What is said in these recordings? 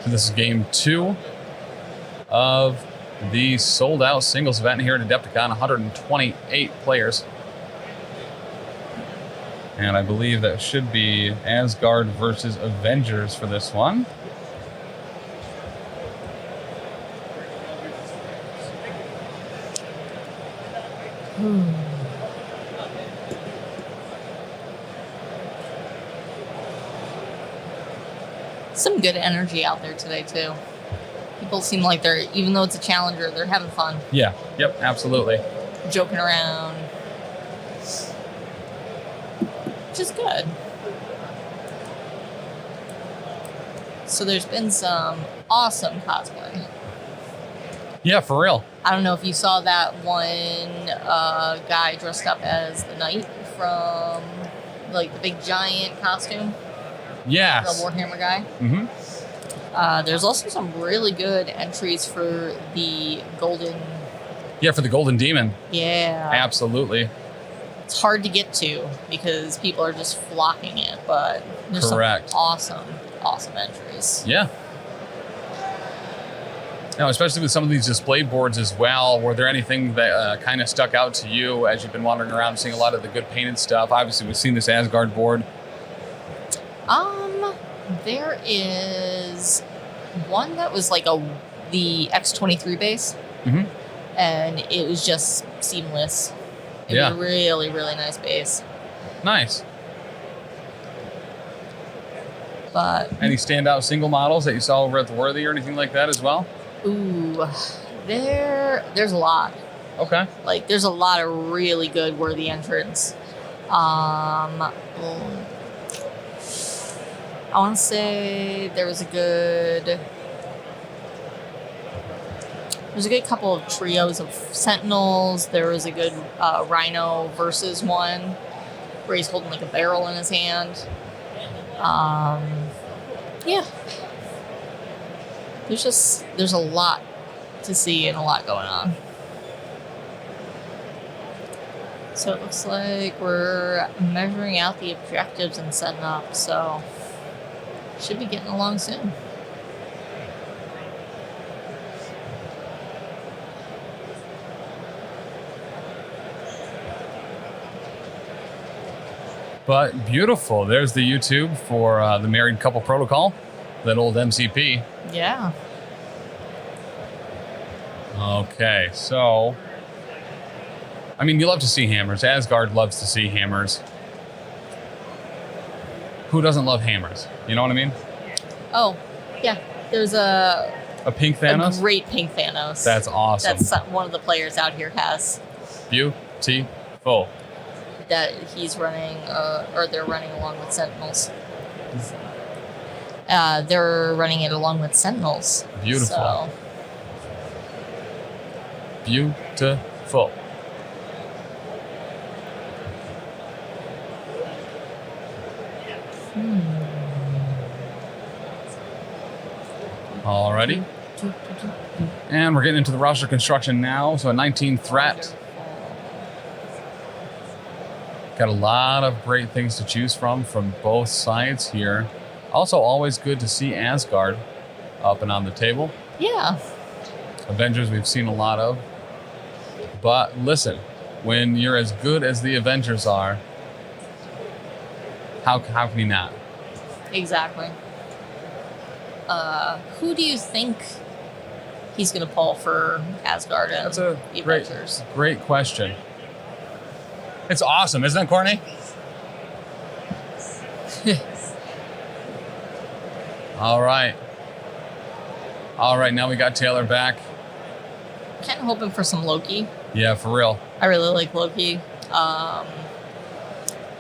This is game 2 of the sold-out singles event here at Adepticon. 128 players. And I believe that should be Asgard versus Avengers for this one. Some good energy out there today, too. People seem like they're, even though it's a challenger, they're having fun. Yeah, yep, absolutely. Joking around. Which is good. So there's been some awesome cosplay. Yeah, for real. I don't know if you saw that one guy dressed up as the knight from, like, the big giant costume. Yes. The Warhammer guy. Mm-hmm. There's also some really good entries for the golden... Yeah, for the Golden Demon. Yeah. Absolutely. It's hard to get to because people are just flocking it, but there's Correct. some awesome entries. Yeah. Now, especially with some of these display boards as well, were there anything that kind of stuck out to you as you've been wandering around seeing a lot of the good painted stuff? Obviously, we've seen this Asgard board. There is one that was like the X-23 base, and it was just seamless. It was a really, really nice base. Nice. But any standout single models that you saw over at the Worthy or anything like that as well? Ooh, there's a lot. Okay. Like, there's a lot of really good Worthy entrants. I want to say there's a good couple of trios of Sentinels. There was a good Rhino versus one where he's holding like a barrel in his hand. Yeah. There's a lot to see and a lot going on. So it looks like we're measuring out the objectives and setting up, so should be getting along soon. But beautiful. There's the YouTube for the Married Couple Protocol, that old MCP. Yeah. Okay, so I mean, you love to see hammers. Asgard loves to see hammers. Who doesn't love hammers? You know what I mean? Oh, yeah. There's a pink Thanos? A great pink Thanos. That's awesome. That's one of the players out here has. Beautiful. That he's running, or they're running along with Sentinels. They're running it along with Sentinels. Beautiful. So. Beautiful. Alrighty. And we're getting into the roster construction now. So a 19 threat. Got a lot of great things to choose from both sides here. Also, always good to see Asgard up and on the table. Yeah. Avengers we've seen a lot of. But listen, when you're as good as the Avengers are, how can you not? Exactly. Who do you think he's going to pull for Asgard and That's a Avengers? great question. It's awesome, isn't it, Courtney? All right, now we got Taylor back. Kind of hoping for some Loki. Yeah, for real. I really like Loki.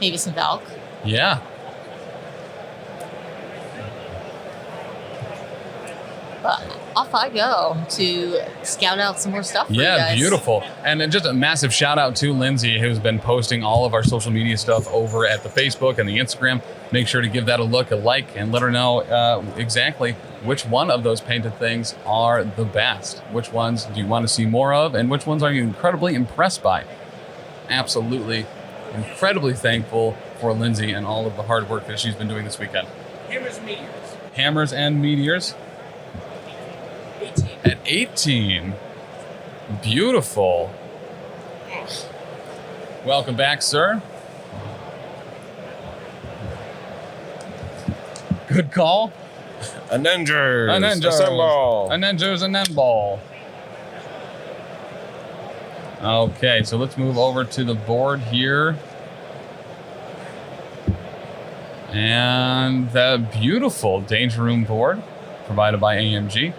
Maybe some Valk. Yeah. But off I go to scout out some more stuff for you guys. Yeah, beautiful. And then just a massive shout out to Lindsay, who's been posting all of our social media stuff over at the Facebook and the Instagram. Make sure to give that a look, a like, and let her know exactly which one of those painted things are the best. Which ones do you want to see more of, and which ones are you incredibly impressed by? Absolutely incredibly thankful for Lindsay and all of the hard work that she's been doing this weekend. Hammers, Meteors. Hammers and Meteors. at 18. Beautiful. Welcome back, sir. Good call. Avengers. Avengers. Assemble. Avengers and then ball. Okay, so let's move over to the board here. And the beautiful Danger Room board provided by AMG.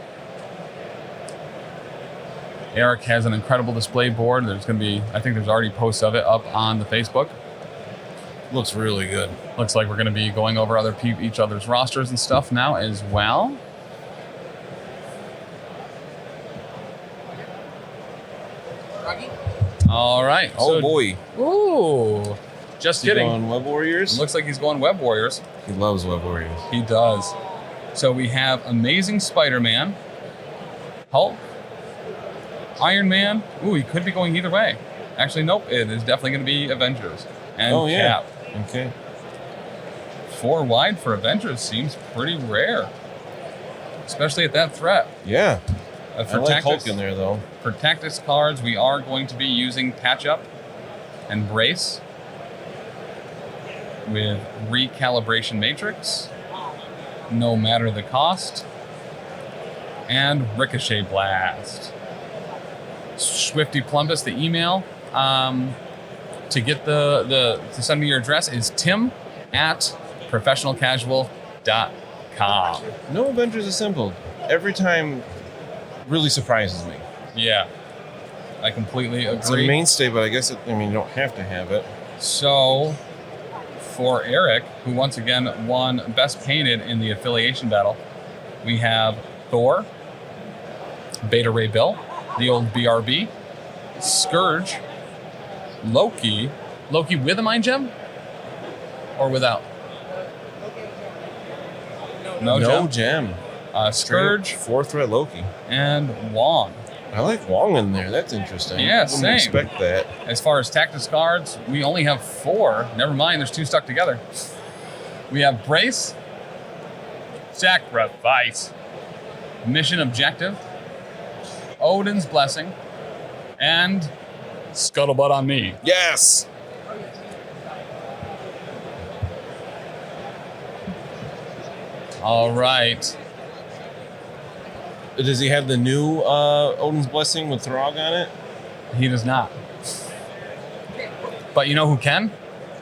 Eric has an incredible display board. There's going to be, I think there's already posts of it up on the Facebook. Looks really good. Looks like we're going to be going over each other's rosters and stuff now as well. All right. Oh boy. Ooh. Just Is he kidding. going Web Warriors? Looks like he's going Web Warriors. He loves Web Warriors. He does. So we have Amazing Spider-Man, Hulk, Iron Man. Ooh, he could be going either way. Actually, nope. It is definitely going to be Avengers. And Cap. Okay. 4 wide for Avengers seems pretty rare. Especially at that threat. Yeah. For I like tactics, Hulk in there, though. For tactics cards, we are going to be using Patch Up and Brace with Recalibration Matrix, no matter the cost, and Ricochet Blast. Swifty Plumbus, the email to get to send me your address is tim@professionalcasual.com. No Avengers assembled. Every time really surprises me. Yeah, I completely agree. It's a mainstay, but I guess you don't have to have it. So, for Eric, who once again won Best Painted in the affiliation battle, we have Thor, Beta Ray Bill, the old BRB, Skurge, Loki with a Mind Gem? Or without? No gem. gem. Skurge, 4th threat Loki. and Wong. I like Wong in there. That's interesting. Yeah, Wouldn't same. expect that. As far as tactics cards, we only have 4. Never mind, there's 2 stuck together. We have Brace, Sacrifice, Mission Objective, Odin's Blessing, and Skuttlebutt on me. Yes. All right. Does he have the new Odin's Blessing with Throg on it? He does not. But you know who can?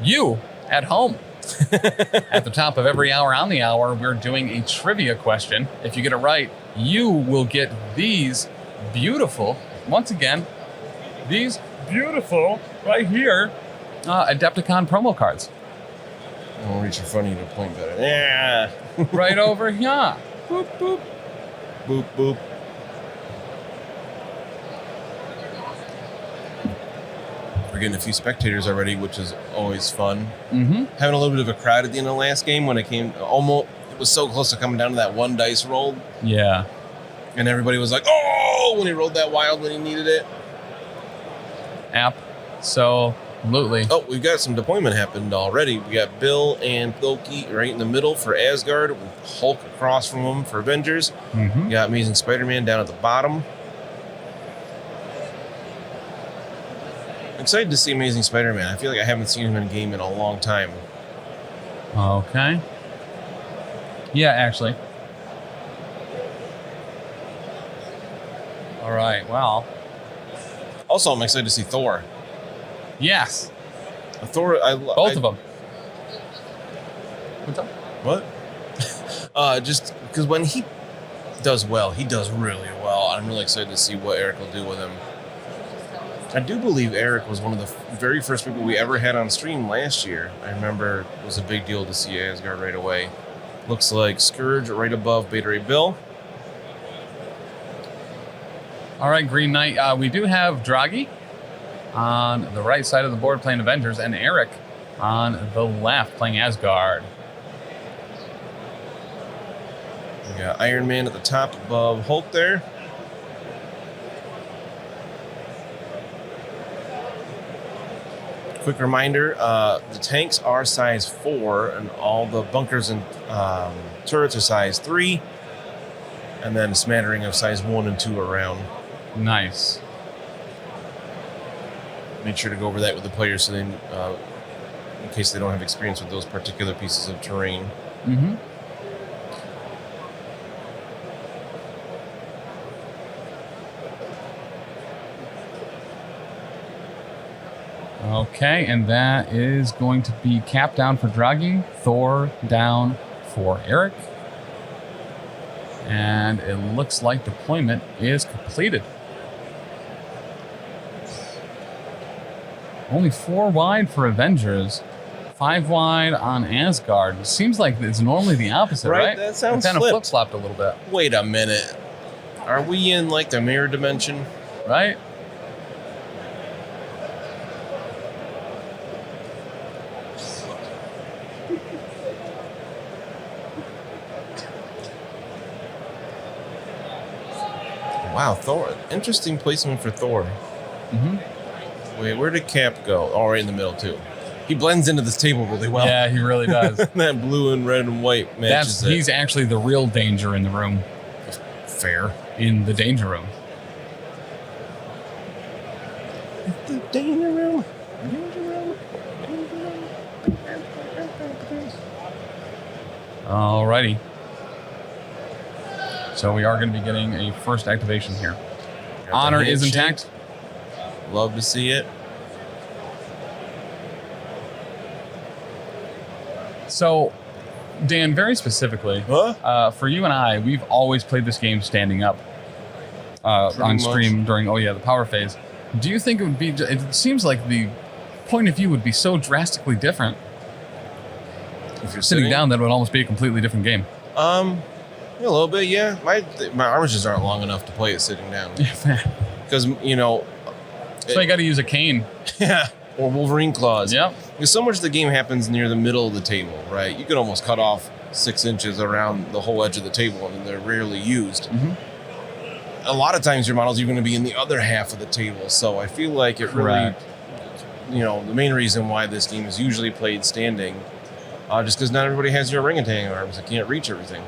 You at home. At the top of every hour on the hour, we're doing a trivia question. If you get it right, you will get these beautiful, once again, these beautiful right here, Adepticon promo cards. I'll reach in front of you to point better. Yeah. Right over here. Boop, boop. Boop, boop. We're getting a few spectators already, which is always fun. Mm-hmm. Having a little bit of a crowd at the end of the last game when it was so close to coming down to that one dice roll. Yeah. And everybody was like, oh, when he rolled that wild when he needed it. Absolutely. Oh, we've got some deployment happened already. We got Bill and Loki right in the middle for Asgard, with Hulk across from them for Avengers. Mm-hmm. We got Amazing Spider-Man down at the bottom. I'm excited to see Amazing Spider-Man. I feel like I haven't seen him in a game in a long time. Okay. Yeah, actually. All right, well. Also, I'm excited to see Thor. Yes. Thor, Both of them. What's up? What? Just because when he does well, he does really well. I'm really excited to see what Eric will do with him. I do believe Eric was one of the very first people we ever had on stream last year. I remember it was a big deal to see Asgard right away. Looks like Skurge right above Beta Ray Bill. All right, Green Knight. We do have Dragi on the right side of the board playing Avengers, and Eric on the left playing Asgard. We got Iron Man at the top above Hulk there. Quick reminder, the tanks are size 4 and all the bunkers and turrets are size 3. and then a smattering of size 1 and 2 around. Nice. Make sure to go over that with the players so they, in case they don't have experience with those particular pieces of terrain. Mm-hmm. Okay, and that is going to be Cap down for Dragi, Thor down for Eric. And it looks like deployment is completed. Only 4 wide for Avengers, 5 wide on Asgard. Seems like it's normally the opposite, right? That sounds kind of flipped. flip-flopped a little bit. Wait a minute. Are we in like the mirror dimension? Right? Wow, Thor. Interesting placement for Thor. Mm-hmm. Wait, where did Cap go? Oh, right in the middle, too. He blends into this table really well. Yeah, he really does. That blue and red and white matches it. He's actually the real danger in the room. Fair. In the danger room. The danger room. Alrighty. So we are going to be getting a first activation here. Honor is intact. Love to see it. So, Dan, very specifically, for you and I, we've always played this game standing up on stream during, the power phase. Do you think it would be, it seems like the point of view would be so drastically different. If you're sitting down, that would almost be a completely different game. A little bit, yeah. My arms just aren't long enough to play it sitting down. Because, so you got to use a cane. Yeah, or Wolverine claws. Yeah. Because so much of the game happens near the middle of the table, right? You can almost cut off 6 inches around the whole edge of the table, and they're rarely used. Mm-hmm. A lot of times your models are going to be in the other half of the table, so I feel like it Correct. really, the main reason why this game is usually played standing, just because not everybody has your orangutan arms. They can't reach everything.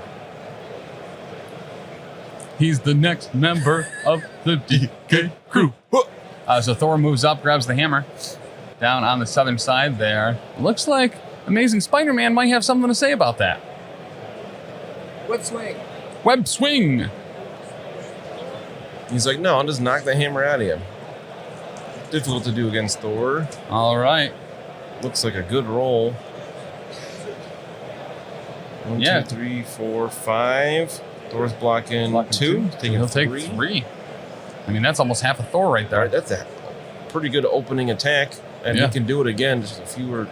He's the next member of the DK crew. So Thor moves up, grabs the hammer. Down on the southern side there. Looks like Amazing Spider-Man might have something to say about that. Web swing. Web swing. He's like, no, I'll just knock the hammer out of you. Difficult to do against Thor. All right. Looks like a good roll. 1, Yeah. 2, 3, 4, 5. Thor's blocking 2. He'll take 3. I mean, that's almost half a Thor right there. All right, that's a pretty good opening attack. And he can do it again, just a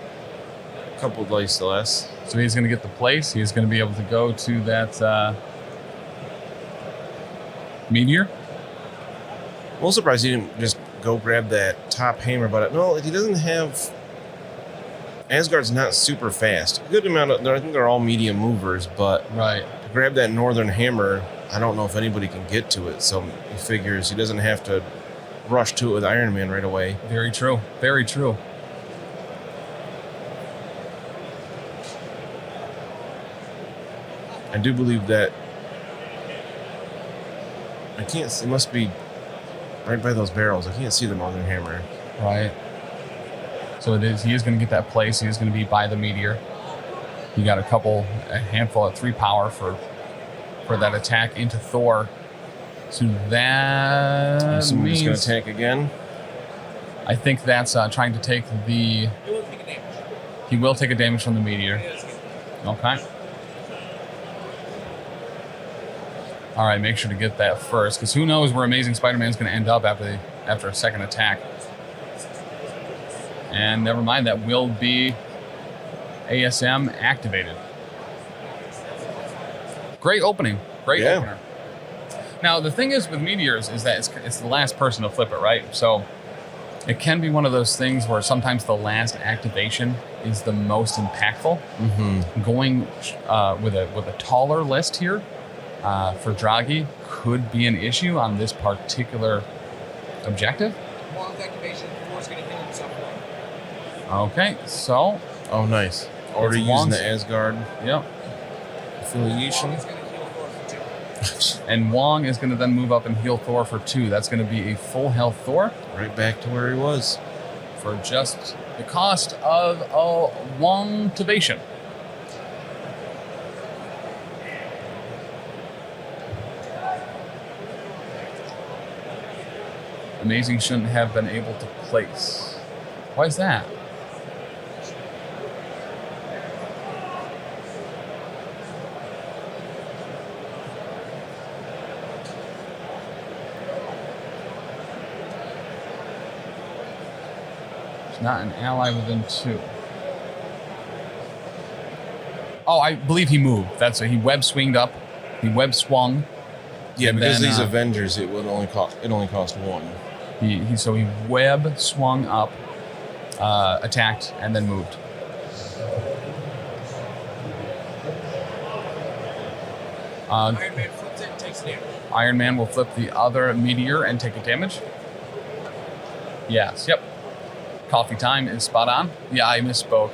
couple of dice less. So he's going to get the place. He's going to be able to go to that meteor. I'm a little surprised he didn't just go grab that top hammer, but no, he doesn't have... Asgard's not super fast. A good amount of... I think they're all medium movers, but right. To grab that northern hammer, I don't know if anybody can get to it, so he figures he doesn't have to rush to it with Iron Man right away. Very true. Very true. I do believe that... I can't see... It must be right by those barrels. I can't see the northern hammer. Right. So it is. He is going to get that place. He is going to be by the meteor. He got a handful of 3 power for that attack into Thor. So that Somebody's means going to attack again. I think that's trying to take the... He will take a damage. He will take a damage from the meteor. Okay. All right, make sure to get that first, because who knows where Amazing Spider-Man's going to end up after a second attack. And never mind, that will be ASM activated. Great opening. Great opener. Now, the thing is with Meteors is that it's the last person to flip it, right? So it can be one of those things where sometimes the last activation is the most impactful. Mm-hmm. Going with a taller list here for Dragi could be an issue on this particular objective. Wong's activation, Thor's going to hit himself. Okay, so... Oh, nice. Already using Wong's. the Asgard Yep. affiliation. Wong is going to heal Thor for And Wong is going to then move up and heal Thor for 2. That's going to be a full health Thor. Right back to where he was. For just the cost of a Wong-tivation. Amazing shouldn't have been able to place. Why is that? It's not an ally within 2. Oh, I believe he moved. That's it. He web swinged up. He web swung. Yeah, And because then, these Avengers, it only cost 1. He web swung up, attacked, and then moved. Iron Man flips it and takes damage. Iron Man will flip the other meteor and take a damage. Yes, yep. Coffee time is spot on. Yeah, I misspoke.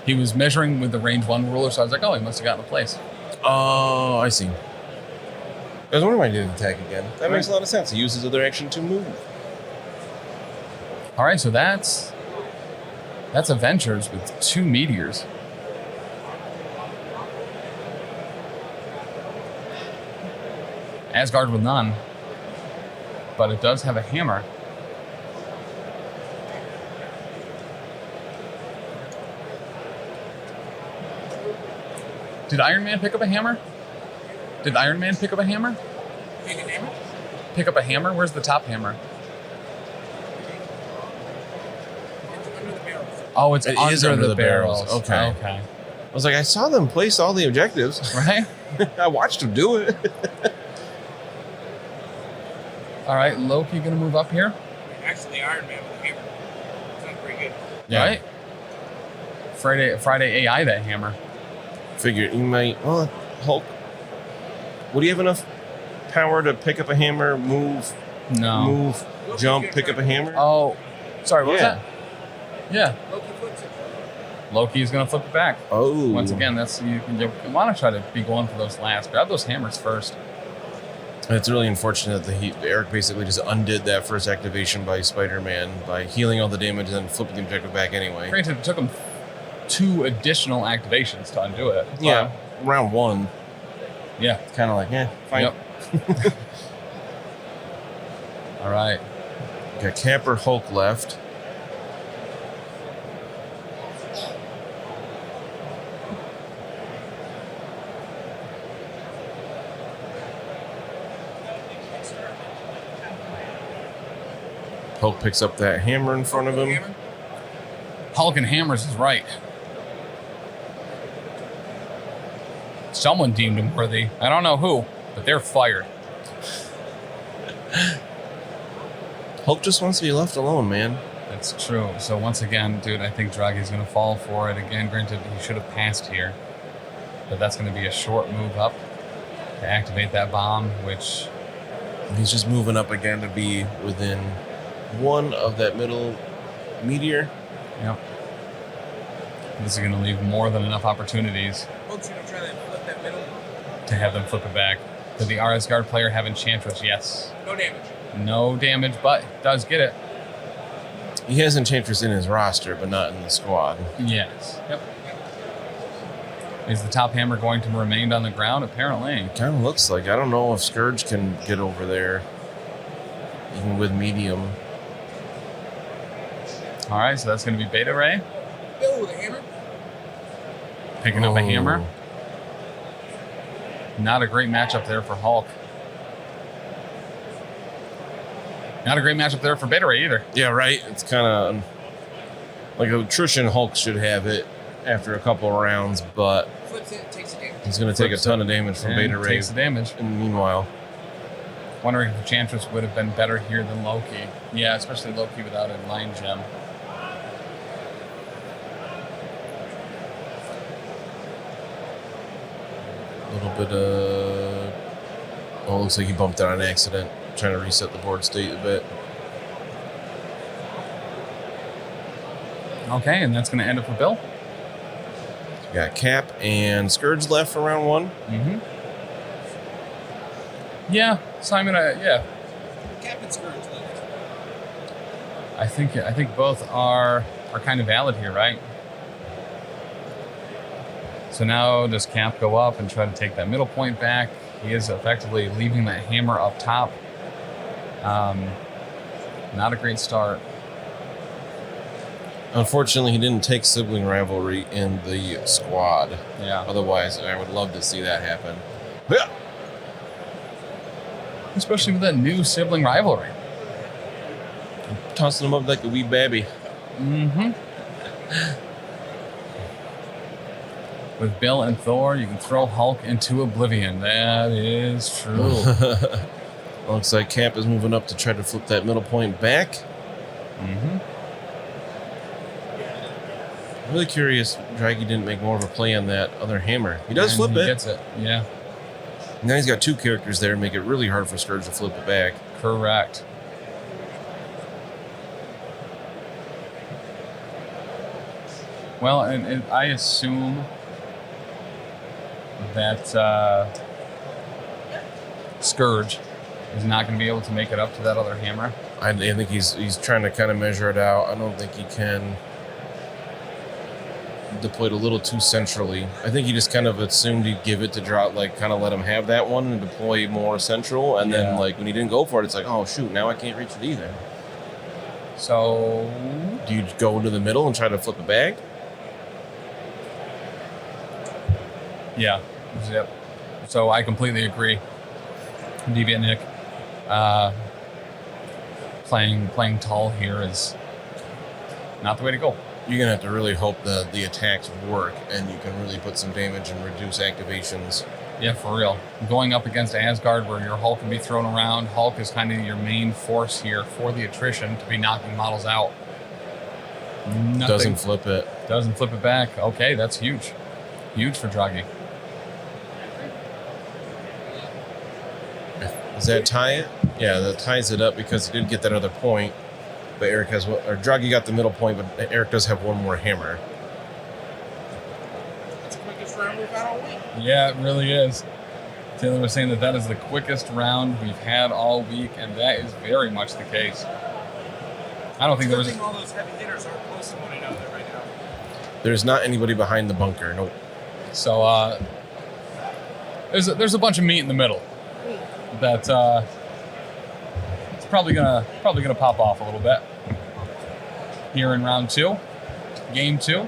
He was measuring with the range 1 ruler, so I was like, oh, he must have gotten a place. Oh, I see. I was wondering why he didn't attack again. That makes a lot of sense. He uses other action to move. All right, so that's Avengers with 2 meteors. Asgard with none, but it does have a hammer. Did Iron Man pick up a hammer? Did Iron Man pick up a hammer? Pick a hammer? Pick up a hammer? Where's the top hammer? It's under the barrels. Oh, it's It under, is under the the barrels. barrels. Okay. Okay. I was like, I saw them place all the objectives. Right? I watched them do it. All right, Loki gonna move up here. Actually, Iron Man with a hammer. It's not pretty good. Yeah. Right? Friday AI that hammer. Figured you might. Well, Hulk. Would he have enough power to pick up a hammer, move, jump, pick up a hammer? Oh, sorry, what was Yeah. that? Yeah. Loki flips it. Loki's gonna flip it back. Oh. Once again, you want to try to be going for those last. Grab those hammers first. It's really unfortunate that Eric basically just undid that first activation by Spider-Man by healing all the damage and then flipping the objective back anyway. Granted, it took him 2 additional activations to undo it. but- Yeah, round 1. Yeah. It's kind of like, fine. Yep. All right. Got Camper Hulk left. Hulk picks up that hammer in front of him. Hammer? Hulk and hammers is right. Someone deemed him worthy. I don't know who, but they're fired. Hulk just wants to be left alone, man. That's true. So once again, dude, I think Dragi's going to fall for it again. Granted, he should have passed here, but that's going to be a short move up to activate that bomb, which He's just moving up again to be within 1 of that middle meteor. Yep. This is going to leave more than enough opportunities Folks, you know, try to flip that middle. to have them flip it back. Did the Asgard player have Enchantress? Yes. No damage. No damage, but does get it. He has Enchantress in his roster, but not in the squad. Yes. Yep. Is the top hammer going to remain on the ground? Apparently. Kind of looks like. I don't know if Skurge can get over there, even with medium. All right, so that's going to be Beta Ray Bill with a hammer. picking up a hammer. Not a great matchup there for Hulk. Not a great matchup there for Beta Ray either. Yeah, right. It's kind of like attrition. Hulk should have it after a couple of rounds, but Flips it, takes the damage. he's going to take a ton of damage from And Beta Ray. takes the damage. And meanwhile, Wondering if Enchantress would have been better here than Loki. Yeah, especially Loki without a line gem. a little bit of. Oh, looks like he bumped out on accident, trying to reset the board state a bit. Okay, and that's going to end up for Bill. Got Cap and Skurge left for round 1. Mm-hmm. Yeah, Simon. Yeah, Captain Skurge left. I think both are kind of valid here, right? So now does Cap go up and try to take that middle point back? He is effectively leaving that hammer up top. Not a great start. Unfortunately, he didn't take sibling rivalry in the squad. Yeah. Otherwise, I would love to see that happen. Yeah. Especially with that new sibling rivalry. Tossing him up like a wee baby. Mm-hmm. With Bill and Thor, you can throw Hulk into oblivion. That is true. Looks like Cap is moving up to try to flip that middle point back. Mm-hmm. I'm really curious Dragi didn't make more of a play on that other hammer. He does flip he it. Gets it. Yeah. Now he's got 2 characters there and make it really hard for Skurge to flip it back. Correct. Well, and I assume that Skurge is not going to be able to make it up to that other hammer. I think he's trying to kind of measure it out. I don't think he can deploy it a little too centrally. I think he just kind of assumed he'd give it to drop, like kind of let him have that one and deploy more central. And then like when he didn't go for it, it's like, oh shoot, now I can't reach it either. So do you go into the middle and try to flip it back? Yeah. Yep. So I completely agree. Deviant Nick. Playing tall here is not the way to go. You're going to have to really hope the attacks work and you can really put some damage and reduce activations. Yeah, for real. Going up against Asgard where your Hulk can be thrown around, Hulk is kind of your main force here for the attrition to be knocking models out. Nothing. Doesn't flip it. Doesn't flip it back. Okay, that's huge. Huge for Dragi. Does that tie it? Yeah, that ties it up because he did get that other point. But Eric has, or Dragi got the middle point, but Eric does have one more hammer. That's the quickest round we've had all week. Yeah, it really is. Taylor was saying that is the quickest round we've had all week, and that is very much the case. I don't think there was... all those heavy hitters aren't close to one another right now. There's not anybody behind the bunker. Nope. So, there's a bunch of meat in the middle that it's probably gonna pop off a little bit here in round 2, game 2.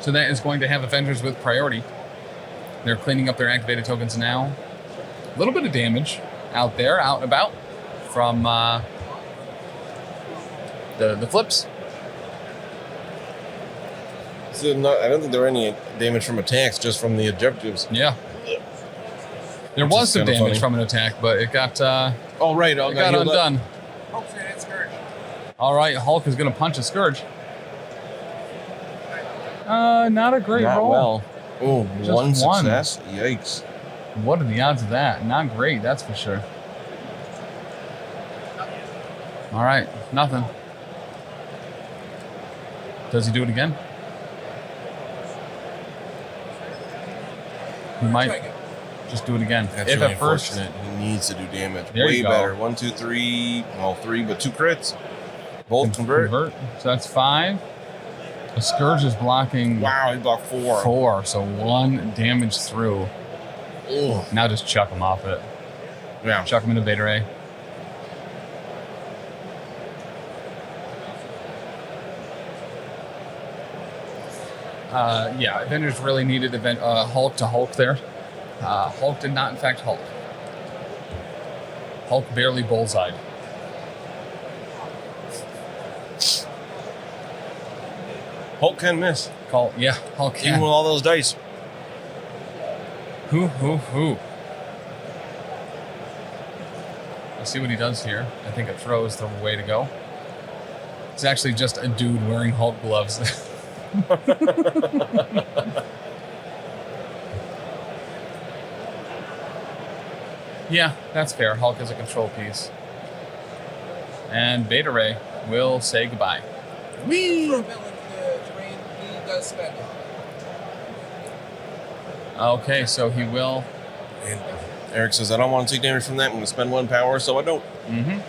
So that is going to have Avengers with priority. They're cleaning up their activated tokens now. A little bit of damage out there, out and about from the flips. So I don't think there were any damage from attacks, just from the objectives. Yeah. There Which was is some kinda damage funny. from an attack, but it got Oh, right. it got undone. Hulk's gonna hit Skurge. All right, Hulk is going to punch a Skurge. Not a great Not roll. well. Oh, Just one one. success? Yikes. What are the odds of that? Not great, that's for sure. All right, nothing. Does he do it again? He might just do it again. That's If really at first, unfortunate. He needs to do damage. There Way you go. better. 1, 2, 3. Well, 3, but 2 crits. Both convert. So that's 5. The Skurge is blocking Wow, he blocked 4. 4, so 1 damage through. Ugh. Now just chuck him off it. Yeah. Chuck him into Beta Ray. Yeah, Avengers really needed Hulk to Hulk there. Hulk did not, in fact, Hulk. Hulk barely bullseyed. Hulk can miss. Hulk Even can. with all those dice. Who. Let's see what he does here. I think a throw is the way to go. It's actually just a dude wearing Hulk gloves. Yeah, that's fair. Hulk is a control piece. And Beta Ray will say goodbye. Whee! For a villain to reign, he does spend it. Okay, so he will. And Eric says, I don't want to take damage from that. I'm going to spend 1 power, so I don't. Mm-hmm.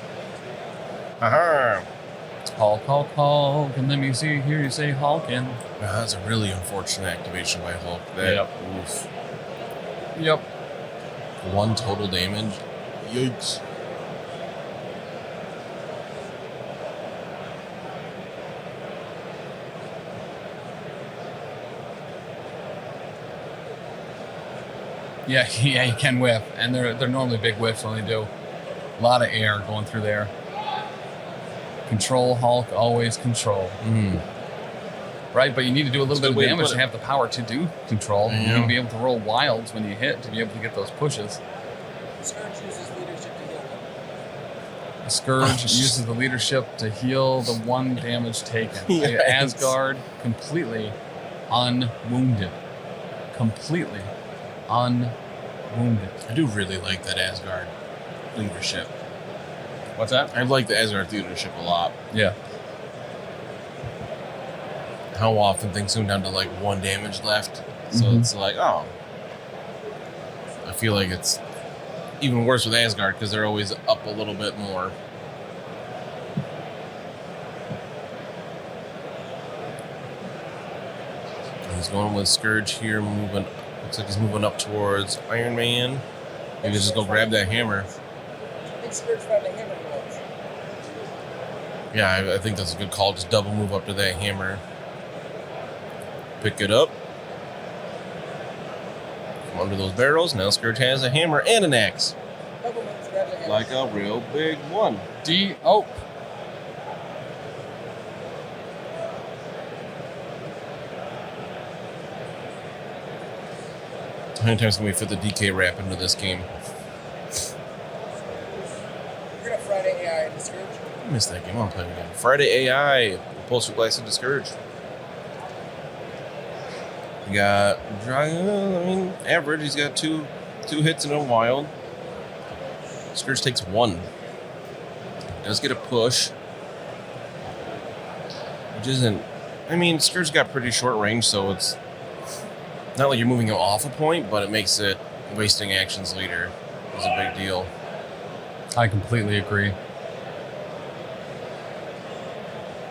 Haha. Hulk. And let me hear you say Hulkin. Wow, that's a really unfortunate activation by Hulk. That, Yep. Oof. Yep. 1 total damage. Yikes. Yeah, you can whiff, and they're normally big whiffs when they do. A lot of air going through there. Control, Hulk, always control. Right, but you need to do a little bit of damage to have the power to do control. You need to be able to roll wilds when you hit to be able to get those pushes. Skurge uses leadership to heal them. Skurge uses the leadership to heal the 1 damage taken. Yes. Asgard completely unwounded. Completely unwounded. I do really like that Asgard leadership. What's that? I like the Asgard leadership a lot. Yeah. How often things come down to like 1 damage left. So it's like, oh. I feel like it's even worse with Asgard because they're always up a little bit more. He's going with Skurge here, moving. Looks like he's moving up towards Iron Man. Maybe just go grab that hammer. I think Skurge found a hammer once. Yeah, I think that's a good call. Just double move up to that hammer. Pick it up. From under those barrels. Now Skurge has a hammer and an axe. Double moves, grabs a hammer. Like a real big one. D-O. How many times can we fit the DK wrap into this game? We're gonna Friday AI into Skurge. I missed that game. I'll play it again. Friday AI. Pulsar Blast into Skurge. We got Dragi. I mean, average. He's got two hits and a wild. Skurge takes 1. Does get a push. Which isn't. I mean, Skurge got pretty short range, so it's not like you're moving him off a point, but it makes it wasting actions later is a big deal. I completely agree.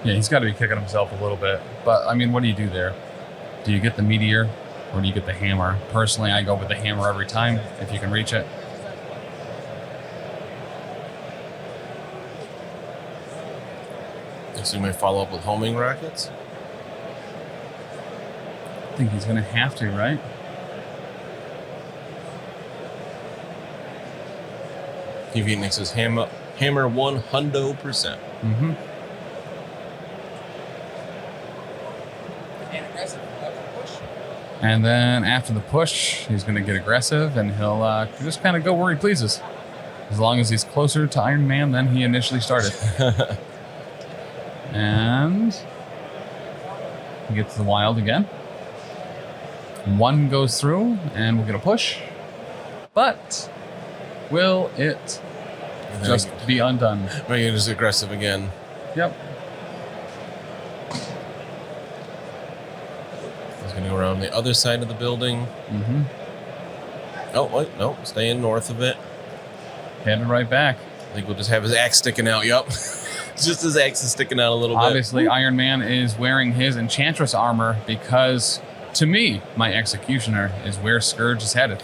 Yeah, he's got to be kicking himself a little bit. But, I mean, what do you do there? Do you get the meteor or do you get the hammer? Personally, I go with the hammer every time if you can reach it. So you might follow up with homing rockets? I think he's going to have to, right? TV Nick says hammer 100%. Mm-hmm. And aggressive. Push. And then after the push, he's going to get aggressive and he'll just kind of go where he pleases. As long as he's closer to Iron Man than he initially started. And he gets the wild again. 1 goes through and we'll get a push. But will it just be undone? Make it just aggressive again. Yep. He's going to go around the other side of the building. Mm-hmm. Oh, wait, no, staying north of it. Headed right back. I think we'll just have his axe sticking out. Yup. Just his axe is sticking out a little bit. Obviously, Iron Man is wearing his Enchantress armor because, to me, my Executioner is where Skurge is headed.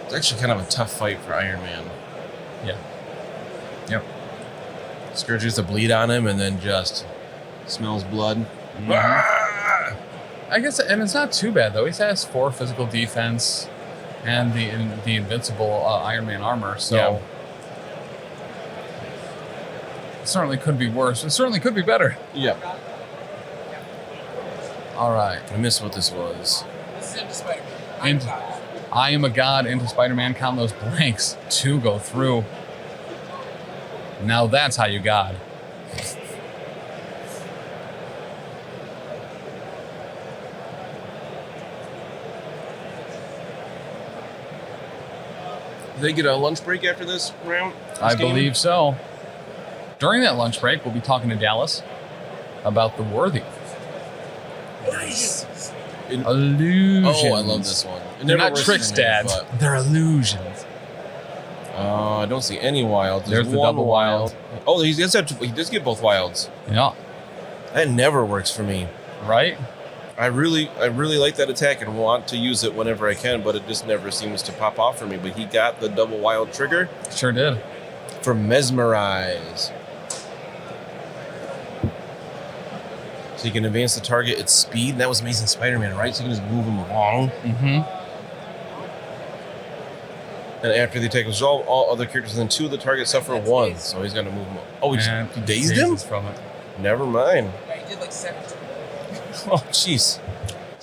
It's actually kind of a tough fight for Iron Man. Yeah. Yep. Skurge used to bleed on him and then just smells blood. I guess, and it's not too bad, though. He has 4 physical defense and the invincible Iron Man armor, so... Yeah. It certainly could be worse. It certainly could be better. Yep. All right. I missed what this was. This is into Spider-Man. And I am a god into Spider-Man. Count those blanks. 2 go through. Now that's how you god. they get a lunch break after this round? I believe so. During that lunch break, we'll be talking to Dallas about the Worthy. Nice. Illusions. Oh, I love this one. They're not trick stats. They're illusions. I don't see any wilds. There's the double wild. Oh, he does get both wilds. Yeah. That never works for me. Right? I really like that attack and want to use it whenever I can, but it just never seems to pop off for me. But he got the double wild trigger. Sure did. For Mesmerize. So you can advance the target at speed. That was Amazing Spider-Man, right? So you can just move him along. Mm-hmm. And after the attack was resolved, all other characters within 2 of the target suffer 1. So he's going to move him. Oh, he dazed him? From it. Never mind. Yeah, he did like 17. Oh, jeez.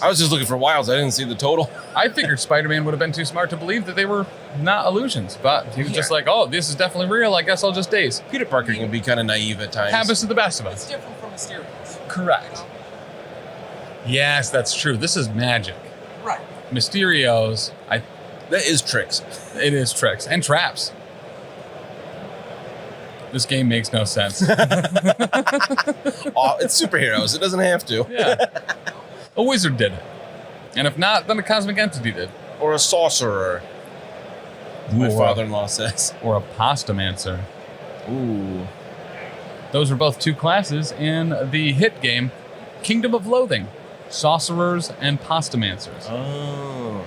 I was just looking for wilds. I didn't see the total. I figured Spider-Man would have been too smart to believe that they were not illusions, but he was just like, oh, this is definitely real. I guess I'll just daze. Peter Parker can be kind of naive at times. Happens to the best of It's us. different from Mysterio. Correct. Yes, that's true. This is magic. Right. Mysterio's, That is tricks. it is tricks and traps. This game makes no sense. Oh, it's superheroes. It doesn't have to. Yeah. A wizard did it. And if not, then a cosmic entity did. Or a sorcerer. My Or- father-in-law says. Or a pastamancer. Ooh. Those are both 2 classes in the hit game Kingdom of Loathing. Sorcerers and pastamancers. Oh.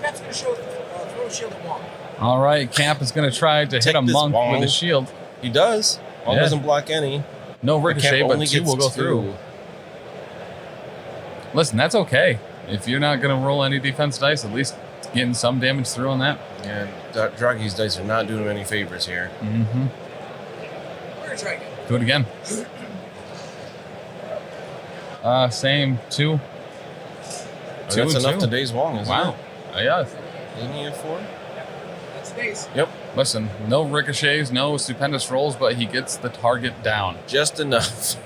Cap's gonna throw a shield at Wong. All right, Cap is going to try to hit Take a this, monk Wong. with a shield. He does. Wong Yeah. doesn't block any. No Cap ricochet, but only 2 will gets go through. Listen, that's okay. If you're not going to roll any defense dice, at least getting some damage through on that. And Dragi's dice are not doing him any favors here. Mm-hmm. We're gonna try again. Do it again. Same 2. Oh, 2 that's and enough 2. today's Wong, isn't Wow. Yeah. it? Isn't he a 4? That's base. Yep. Listen, no ricochets, no stupendous rolls, but he gets the target down. Just enough.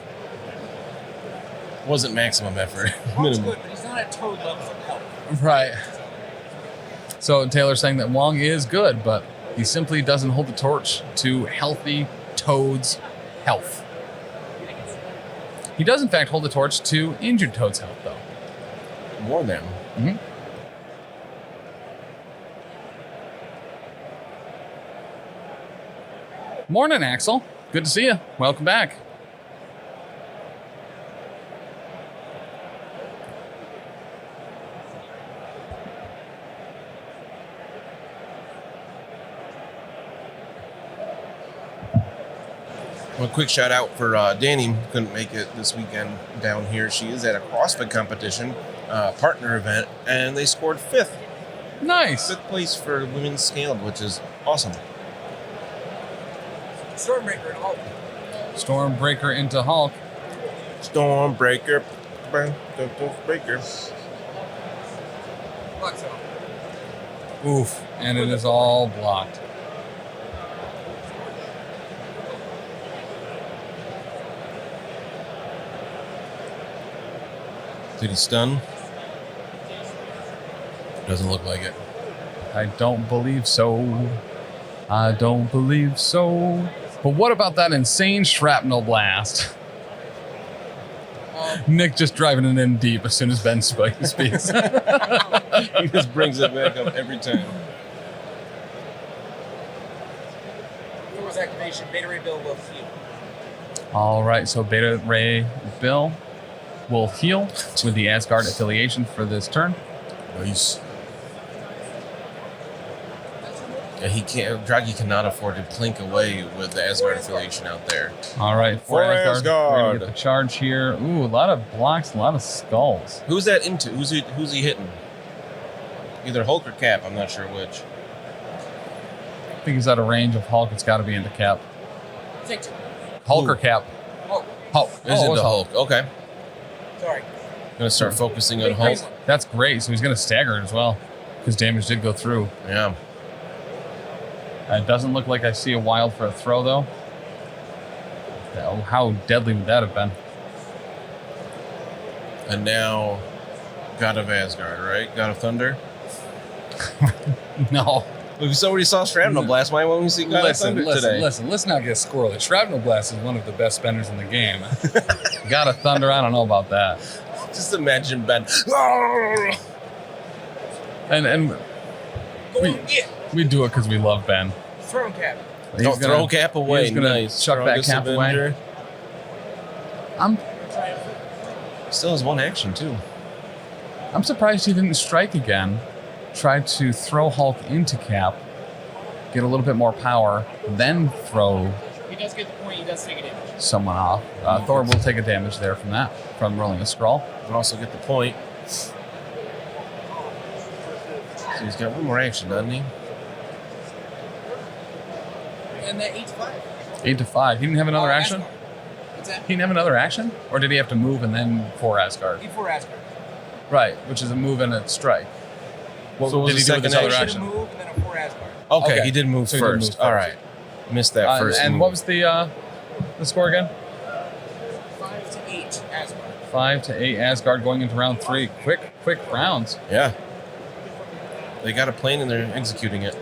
Wasn't maximum effort. Wong's Minimum. good, but he's not at Toad levels of health. Right. So Taylor's saying that Wong is good, but he simply doesn't hold the torch to healthy Toad's health. He does, in fact, hold the torch to injured Toad's health, though. More than. Mm-hmm. Morning, Axel. Good to see you. Welcome back. Well, quick shout out for Danny. Couldn't make it this weekend down here. She is at a CrossFit competition, partner event, and they scored 5th. Nice. 5th place for women's scaled, which is awesome. Stormbreaker and all. Stormbreaker into Hulk. Stormbreaker. Breaker. Blocks out. Oof. And it is all blocked. Did he stun? Doesn't look like it. I don't believe so. I don't believe so. But what about that insane shrapnel blast? Nick just driving it in deep as soon as Ben speaks. He just brings it back up every time. Thor's activation. Beta Ray Bill will heal. All right, so Beta Ray Bill will heal with the Asgard affiliation for this turn. Nice. Yeah, he can't. Dragi cannot afford to plink away with the Asgard affiliation out there. All right, for For Asgard, we're Asgard. gonna get the charge here. Ooh, a lot of blocks, a lot of skulls. Who's that into? Who's he hitting? Either Hulk or Cap. I'm not sure which. I think he's out of range of Hulk. It's got to be into Cap. Take 2. Hulk Who? or Cap? Oh, Hulk. Is Oh, into it's Hulk? Okay. sorry. Gonna start focusing on Big Hulk. green one. That's great. So he's going to stagger it as well because damage did go through. Yeah. It doesn't look like I see a wild for a throw, though. Oh, how deadly would that have been? And now, God of Asgard, right? God of Thunder. No. We already saw Shrapnel Blast. Why won't we see God of Thunder today? Listen. Let's not get squirrely. Shrapnel Blast is one of the best spenders in the game. God of Thunder, I don't know about that. Just imagine Ben. And we do it because we love Ben. Throne cap. Don't throw Cap away. He's gonna Nice. chuck that Strongest Cap Avenger. away. Still has one action too. I'm surprised he didn't strike again. Tried to throw Hulk into Cap, get a little bit more power, then throw He does get the point. He does take a damage. someone off. Thor will take a damage there from that, from rolling a scroll. Can also get the point. So he's got one more action, doesn't he? And that 8 to 5. 8 to 5. He didn't have another action? Asgard. What's that? He didn't have another action? Or did he have to move and then for Asgard? Before Asgard. Right, which is a move and a strike. What So was did he the do with his second other Should action? move and then a 4 Asgard. Okay, Okay. he did move So he did first. move first. All right. Missed that first. And move. what was the score again? 5 to 8 Asgard. 5 to 8 Asgard going into round 3. Quick rounds. Yeah. They got a plan and they're executing it.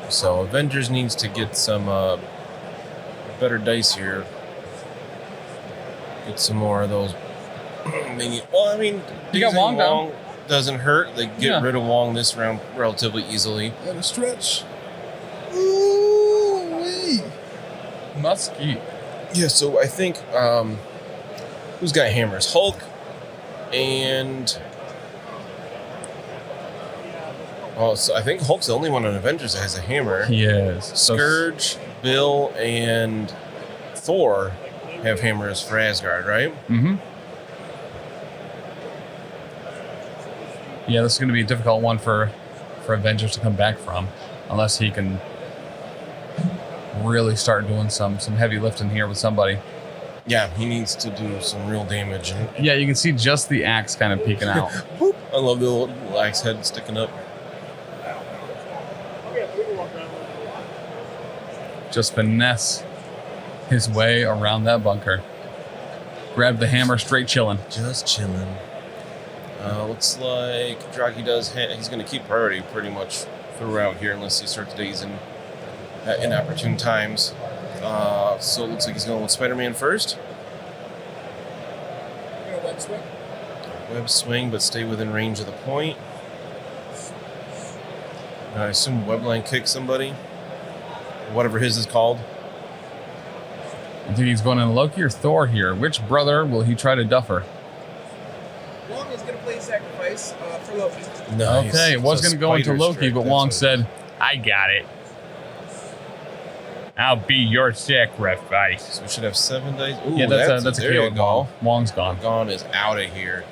So Avengers needs to get some better dice here. Get some more of those. Well, I mean, You got using Wong down. doesn't hurt. They get Yeah. rid of Wong this round relatively easily. And a stretch. Ooh-wee. Musky. Yeah, so I think who's got hammers? Hulk and so I think Hulk's the only one on Avengers that has a hammer. He is. So Skurge, Bill, and Thor have hammers for Asgard, right? Mm-hmm. Yeah, this is going to be a difficult one for Avengers to come back from, unless he can really start doing some heavy lifting here with somebody. Yeah, he needs to do some real damage. And Yeah, you can see just the axe kind of peeking out. whoop, I love the little axe head sticking up. Just finesse his way around that bunker. Grab the hammer, straight chilling. Just chilling. Looks like Dragi does. He's going to keep priority pretty much throughout here, unless he starts dazing at inopportune times. So it looks like he's going with Spider-Man first. You know, web swing. Web swing, but stay within range of the point. I assume webline kick somebody. Whatever his is called. You think he's going in Loki or Thor here? Which brother will he try to duffer? Wong is going to play sacrifice for Loki. Nice. Okay, it was It's a going to go into spider Loki, strike, but that's Wong what- said, I got it. I'll be your sacrifice. So we should have 7 dice. Ooh, Yeah, that's a there KO you go. Wong. Wong's gone. Gone is out of here.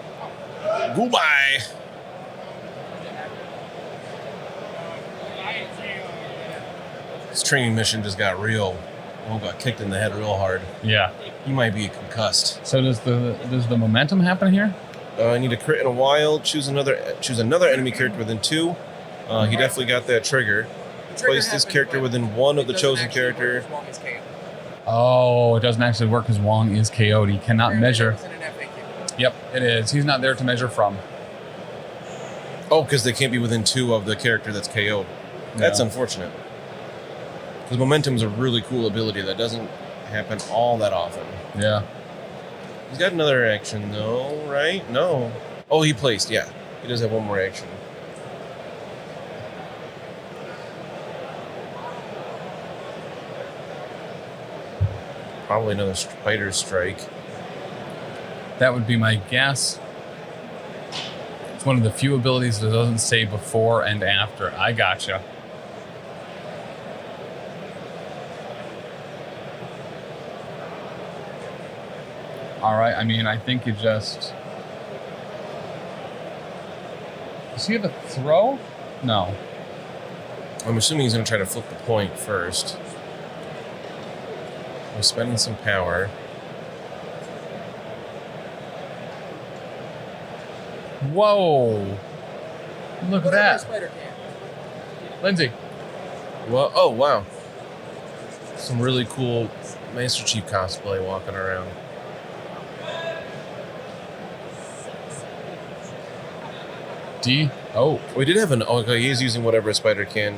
Goodbye. This training mission just got real. Wong got kicked in the head real hard. Yeah. He might be concussed. So does the momentum happen here? I need a crit in a while. Choose another enemy character within 2. He definitely got that trigger. Place this character within 1 of the chosen character. Wong is KO. Oh, it doesn't actually work because Wong is KO'd. He cannot measure. It's in an FAQ. Yep, it is. He's not there to measure from. Oh, because they can't be within 2 of the character that's KO'd. That's Yeah. unfortunate. Because momentum's a really cool ability that doesn't happen all that often. Yeah. He's got another action though, right? No. Oh, he placed, yeah. He does have one more action. Probably another spider strike. That would be my guess. It's one of the few abilities that doesn't say before and after. I gotcha. All right, I mean, I think you just... Does he have a throw? No. I'm assuming he's going to try to flip the point first. We're spending some power. Whoa! Look at Whatever a that. spider can. Lindsay. Well, oh, wow. Some really cool Master Chief cosplay walking around. D. Oh, We did have an. Okay, he's using whatever a spider can.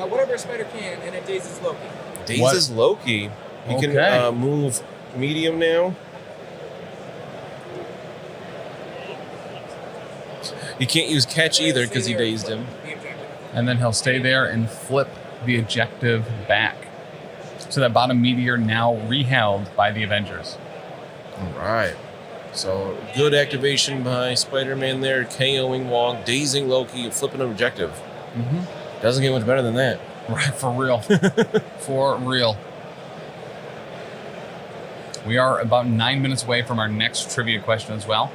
Whatever a spider can, and it dazes Loki. Dazes Loki. He Okay. can move medium now. He can't use catch either because he dazed him. The objective. and then he'll stay there and flip the objective back. So that bottom meteor now reheld by the Avengers. All right. So good activation by Spider-Man there, KOing Wong, dazing Loki, and flipping an objective. Mm-hmm. Doesn't get much better than that. Right, for real. For real. We are about 9 minutes away from our next trivia question as well.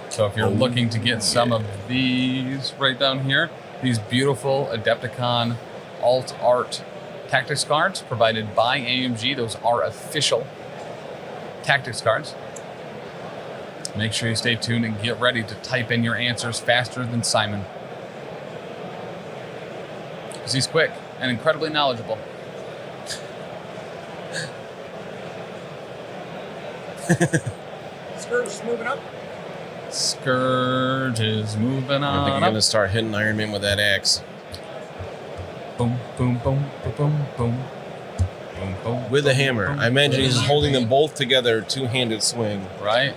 So if you're looking to get some of these right down here, these beautiful Adepticon alt art tactics cards provided by AMG. Those are official tactics cards. Make sure you stay tuned and get ready to type in your answers faster than Simon. Because he's quick and incredibly knowledgeable. Skurge is moving up. Skurge is moving I on think up. you're going to start hitting Iron Man with that axe. Boom, boom, boom, boom, boom, boom. Boom, boom, With a boom, hammer. boom, I imagine he's boom. holding them both together, two-handed swing. Right?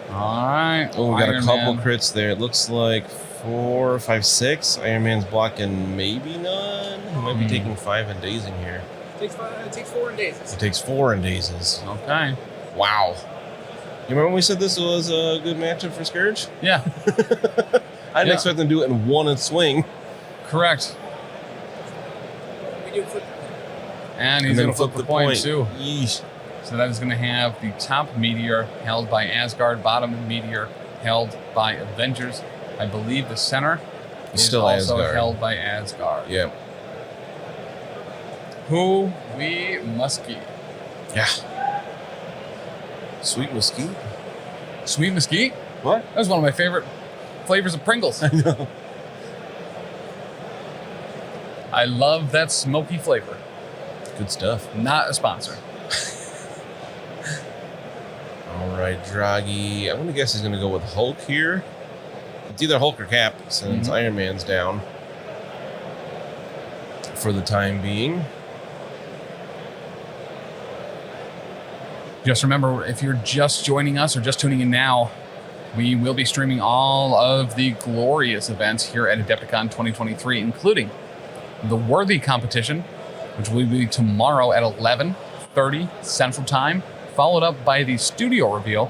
Alright. Oh, we got a Iron couple Man. crits there. It looks like 4, 5, 6. Iron Man's blocking maybe none. He might be taking 5 and dazing here. Takes 4 dazes. It takes 4 and dazes. Okay. Wow. You remember when we said this was a good matchup for Skurge? Yeah, I didn't Yeah. expect them to do it in one and swing. correct. We do flip. And he's then going to flip the point too. Yeesh. So that is going to have the top meteor held by Asgard, bottom meteor held by Avengers. I believe the center is Still also Asgard. held by Asgard. Yeah. Who we must keep. Yeah. Sweet mesquite? Sweet mesquite? What? That was one of my favorite flavors of Pringles. I know. I love that smoky flavor. Good stuff. Not a sponsor. All right, Dragi. I'm going to guess he's going to go with Hulk here. It's either Hulk or Cap, since Iron Man's down for the time being. Just remember, if you're just joining us or just tuning in now, we will be streaming all of the glorious events here at Adepticon 2023, including the Worthy competition, which will be tomorrow at 11:30 Central Time, followed up by the studio reveal,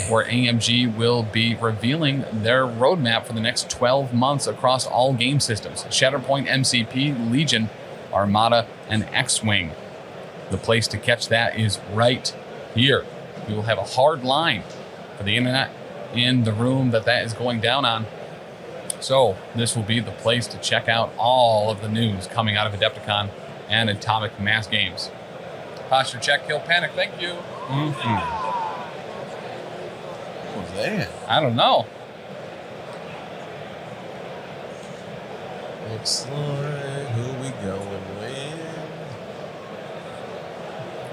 where AMG will be revealing their roadmap for the next 12 months across all game systems: Shatterpoint, MCP, Legion, Armada, and X-Wing. The place to catch that is right here. We will have a hard line for the internet in the room that is going down on. So this will be the place to check out all of the news coming out of Adepticon and Atomic Mass Games. Posture check, kill panic, thank you. What was that? I don't know. Looks like who we going with?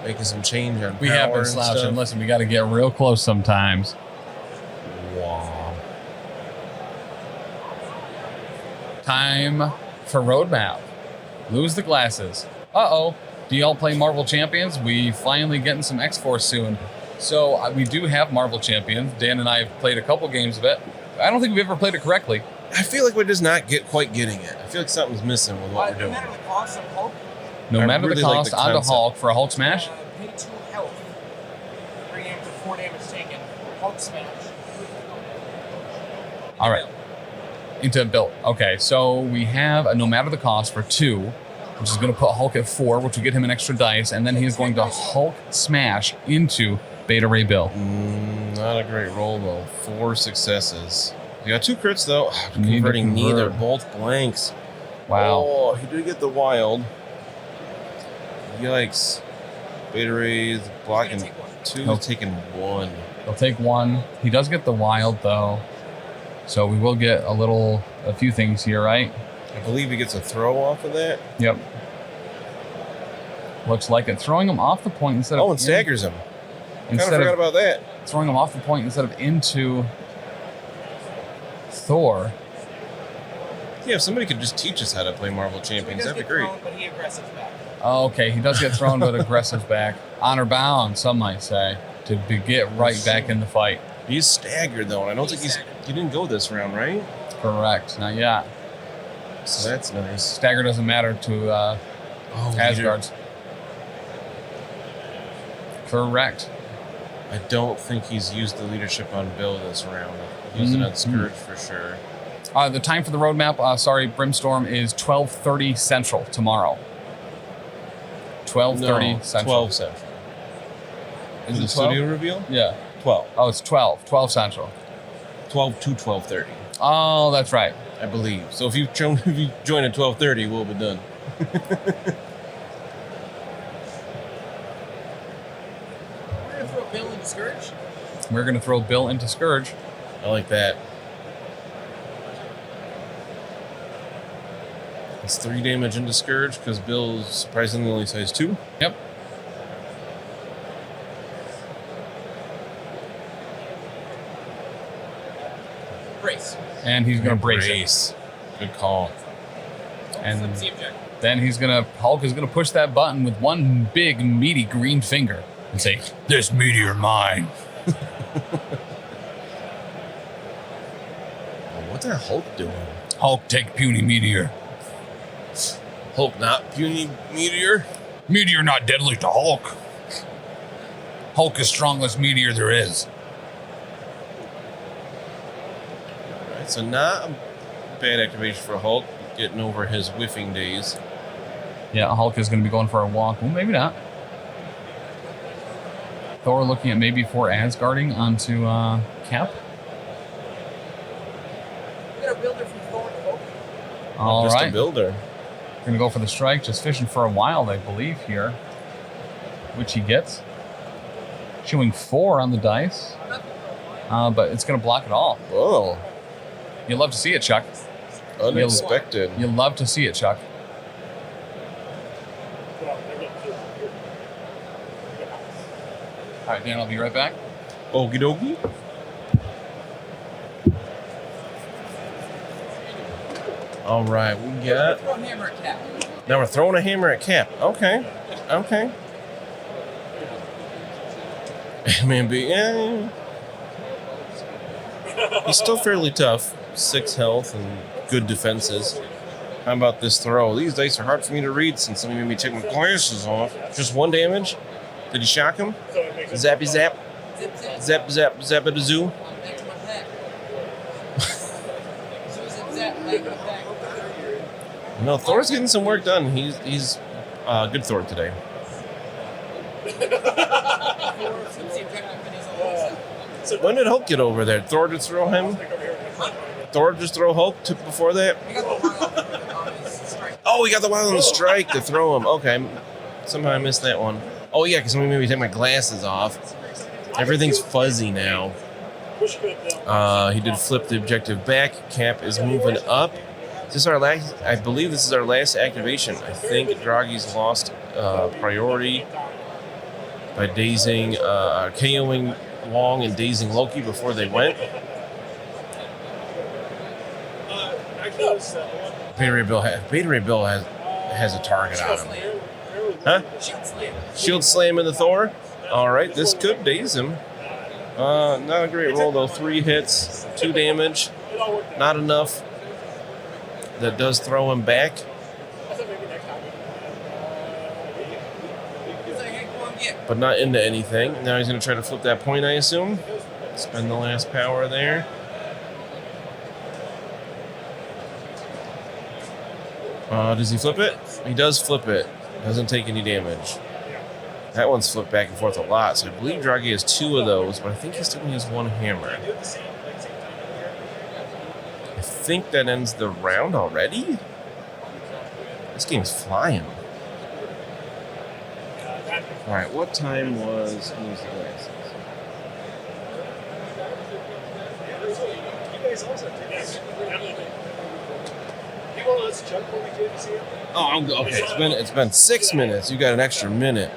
Making some change on We have power been and slouching. stuff. Listen, we got to get real close sometimes. Wow. Time for roadmap. Lose the glasses. Uh-oh. Do y'all play Marvel Champions? We finally getting some X-Force soon. So we do have Marvel Champions. Dan and I have played a couple games of it. I don't think we've ever played it correctly. I feel like we're just not quite getting it. I feel like something's missing with what we're No doing. matter the cost of Hulk, No I matter really the like cost, the onto concept. Hulk for a Hulk smash. pay 2 health. Bring him to 4 damage taken. Hulk smash. All right. Into build. Okay, so we have a no matter the cost for 2, which is going to put Hulk at 4, which will get him an extra dice, and then he's going to Hulk smash into Beta Ray Bill. Not a great roll, though. 4 successes. You got 2 crits, though. Need to Converting neither. convert. Both blanks. Wow. Oh, he did get the wild. Yikes. Beta Rays blocking Take 1. 2, Nope. taking 1. He'll take 1. He does get the wild, though. So we will get a few things here, right? I believe he gets a throw off of that. Yep. Looks like it. Throwing him off the point instead of Oh, and staggers him. Kind of instead forgot of about that. throwing him off the point instead of into Thor. Yeah, if somebody could just teach us how to play Marvel Champions, that'd be great. But he aggressives back. Oh, okay, he does get thrown, but aggressive back. Honor bound, some might say, to get right back in the fight. He's staggered though, and I don't think he didn't go this round, right? Correct. Not yet. So that's nice. Stagger doesn't matter to Asgard's. Correct. I don't think he's used the leadership on Bill this round. He used it on Skurge for sure. The time for the roadmap, Brimstorm, is 12:30 Central tomorrow. 12:30 Central. 12 Central. Is the it 12? studio reveal? Yeah. 12. Oh, it's 12. 12 Central. 12 to 12:30, Oh, that's right. I believe. So if you join at 12:30, we'll be done. We're gonna throw Bill into Skurge. We're going to throw Bill into Skurge. I like that. It's 3 damage into Skurge because Bill's surprisingly only size 2. Yep. Brace. And he's going to brace it. Good call. And Flips the objective. then Hulk is going to push that button with one big, meaty green finger and say, "This meteor mine." What's that Hulk doing? Hulk, take puny meteor. Hulk not puny meteor? Meteor not deadly to Hulk. Hulk is strongest meteor there is. Alright, so not a bad activation for Hulk, getting over his whiffing days. Yeah, Hulk is going to be going for a walk. Well, maybe not. Thor looking at maybe for Asgarding onto Cap. We got a builder from Thor to Loki. All Just right. a builder. Going to go for the strike, just fishing for a wild, I believe, here. Which he gets. Showing 4 on the dice. But it's going to block it all. Oh, You love to see it, Chuck. unexpected. You love to see it, Chuck. All right, Dan, I'll be right back. Okie dokie. All right, we got. Throw a hammer at Cap. Now we're throwing a hammer at Cap. Okay. Okay. Man, yeah. He's still fairly tough. 6 health and good defenses. How about this throw? These dice are hard for me to read since somebody made me take my glasses off. Just 1 damage. Did he shock him? Zappy zap. Zip, zip. Zap zap zap at a zoo. Back to my pack. Zip, zip, zap. Back to my pack. No, Thor's getting some work done. He's good Thor today. Flips the objective and he's all set. When did Hulk get over there? Thor just throw him? Thor just throw Hulk before that? We got the wild on his strike. Oh, he got the wild on the strike to throw him. Okay. Somehow I missed that one. Oh, yeah, because somebody made me take my glasses off. Everything's fuzzy now. He did flip the objective back. Cap is moving up. This is our last. I believe this is our last activation. I think Dragi's lost priority by dazing, KOing Wong and dazing Loki before they went. Beta Ray Bill has a target on him. Huh? Shield slam. Shield slam into Thor. All right, this could daze him. Not a great roll though. 3 hits, 2 damage. Not enough. That does throw him back. But not into anything. Now he's going to try to flip that point, I assume. Spend the last power there. Does he flip it? He does flip it. Doesn't take any damage. That one's flipped back and forth a lot, so I believe Dragi has 2 of those, but I think he still has 1 hammer. I think that ends the round already? This game's flying. Alright, what time was... Who was the glasses? Oh, okay. It's been 6 minutes. You got an extra minute.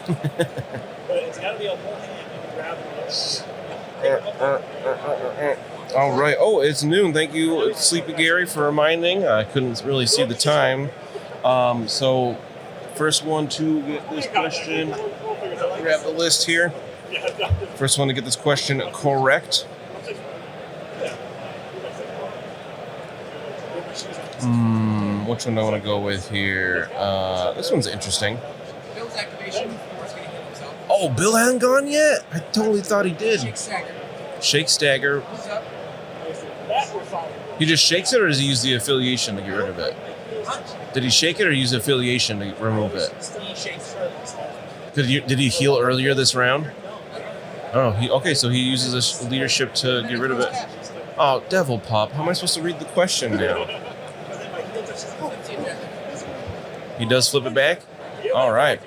But it's got to be a whole hand. You can grab All right. Oh, it's noon. Thank you, Sleepy Gary, for reminding. I couldn't really see the time. So, first one to get this question. Grab the list here. First one to get this question correct. Which one do I want to go with here? This one's interesting. Bill's activation. Thor's going to hit himself. Oh, Bill hasn't gone yet? I totally thought he did. Shake stagger. Shake stagger. Who's up? He just shakes it, or does he use the affiliation to get rid of it? Did he shake it or use affiliation to remove it? He shakes. Did he heal earlier this round? Oh, okay, so he uses his leadership to get rid of it. Oh, Devil Pop, how am I supposed to read the question now? He does flip it back? All right.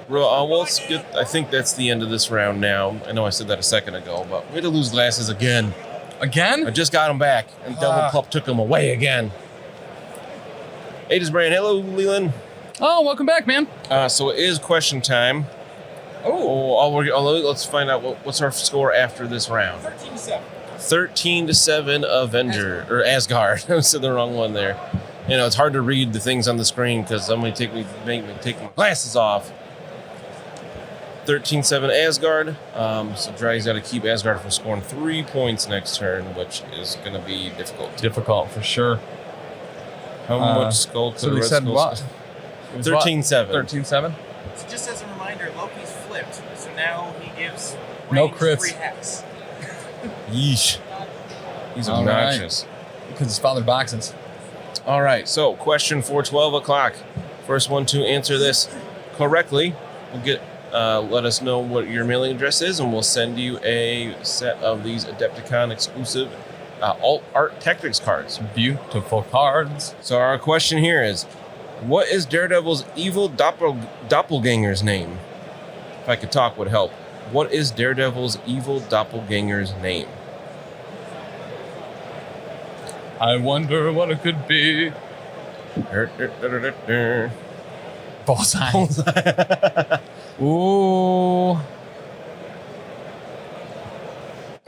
Well, let's get, I think that's the end of this round now. I know I said that a second ago, but we had to lose glasses again. Again? I just got him back, and Devil Pup took him away again. Ada's Brain, hello, Leland. Oh, welcome back, man. So it is question time. Let's find out what's our score after this round. 13-7. 13-7 Avenger, or Asgard. I said the wrong one there. You know, it's hard to read the things on the screen because somebody make me take my glasses off. 13-7 Asgard. So Dragi's got to keep Asgard from scoring 3 points next turn, which is going to be difficult. Difficult for sure. How much skull to So the they red said skull? what? 13-7. 13-7? So just as a reminder, Loki's flipped, so now he gives No range crits. 3 hex. Yeesh. He's All obnoxious. Because his father boxes. All right, so question for 12 o'clock. First one to answer this correctly will get. Let us know what your mailing address is, and we'll send you a set of these Adepticon exclusive alt art tactics cards. Beautiful cards. So our question here is, what is Daredevil's evil doppelganger's name? If I could talk would help. What is Daredevil's evil doppelganger's name? I wonder what it could be. Bullseye. Ooh.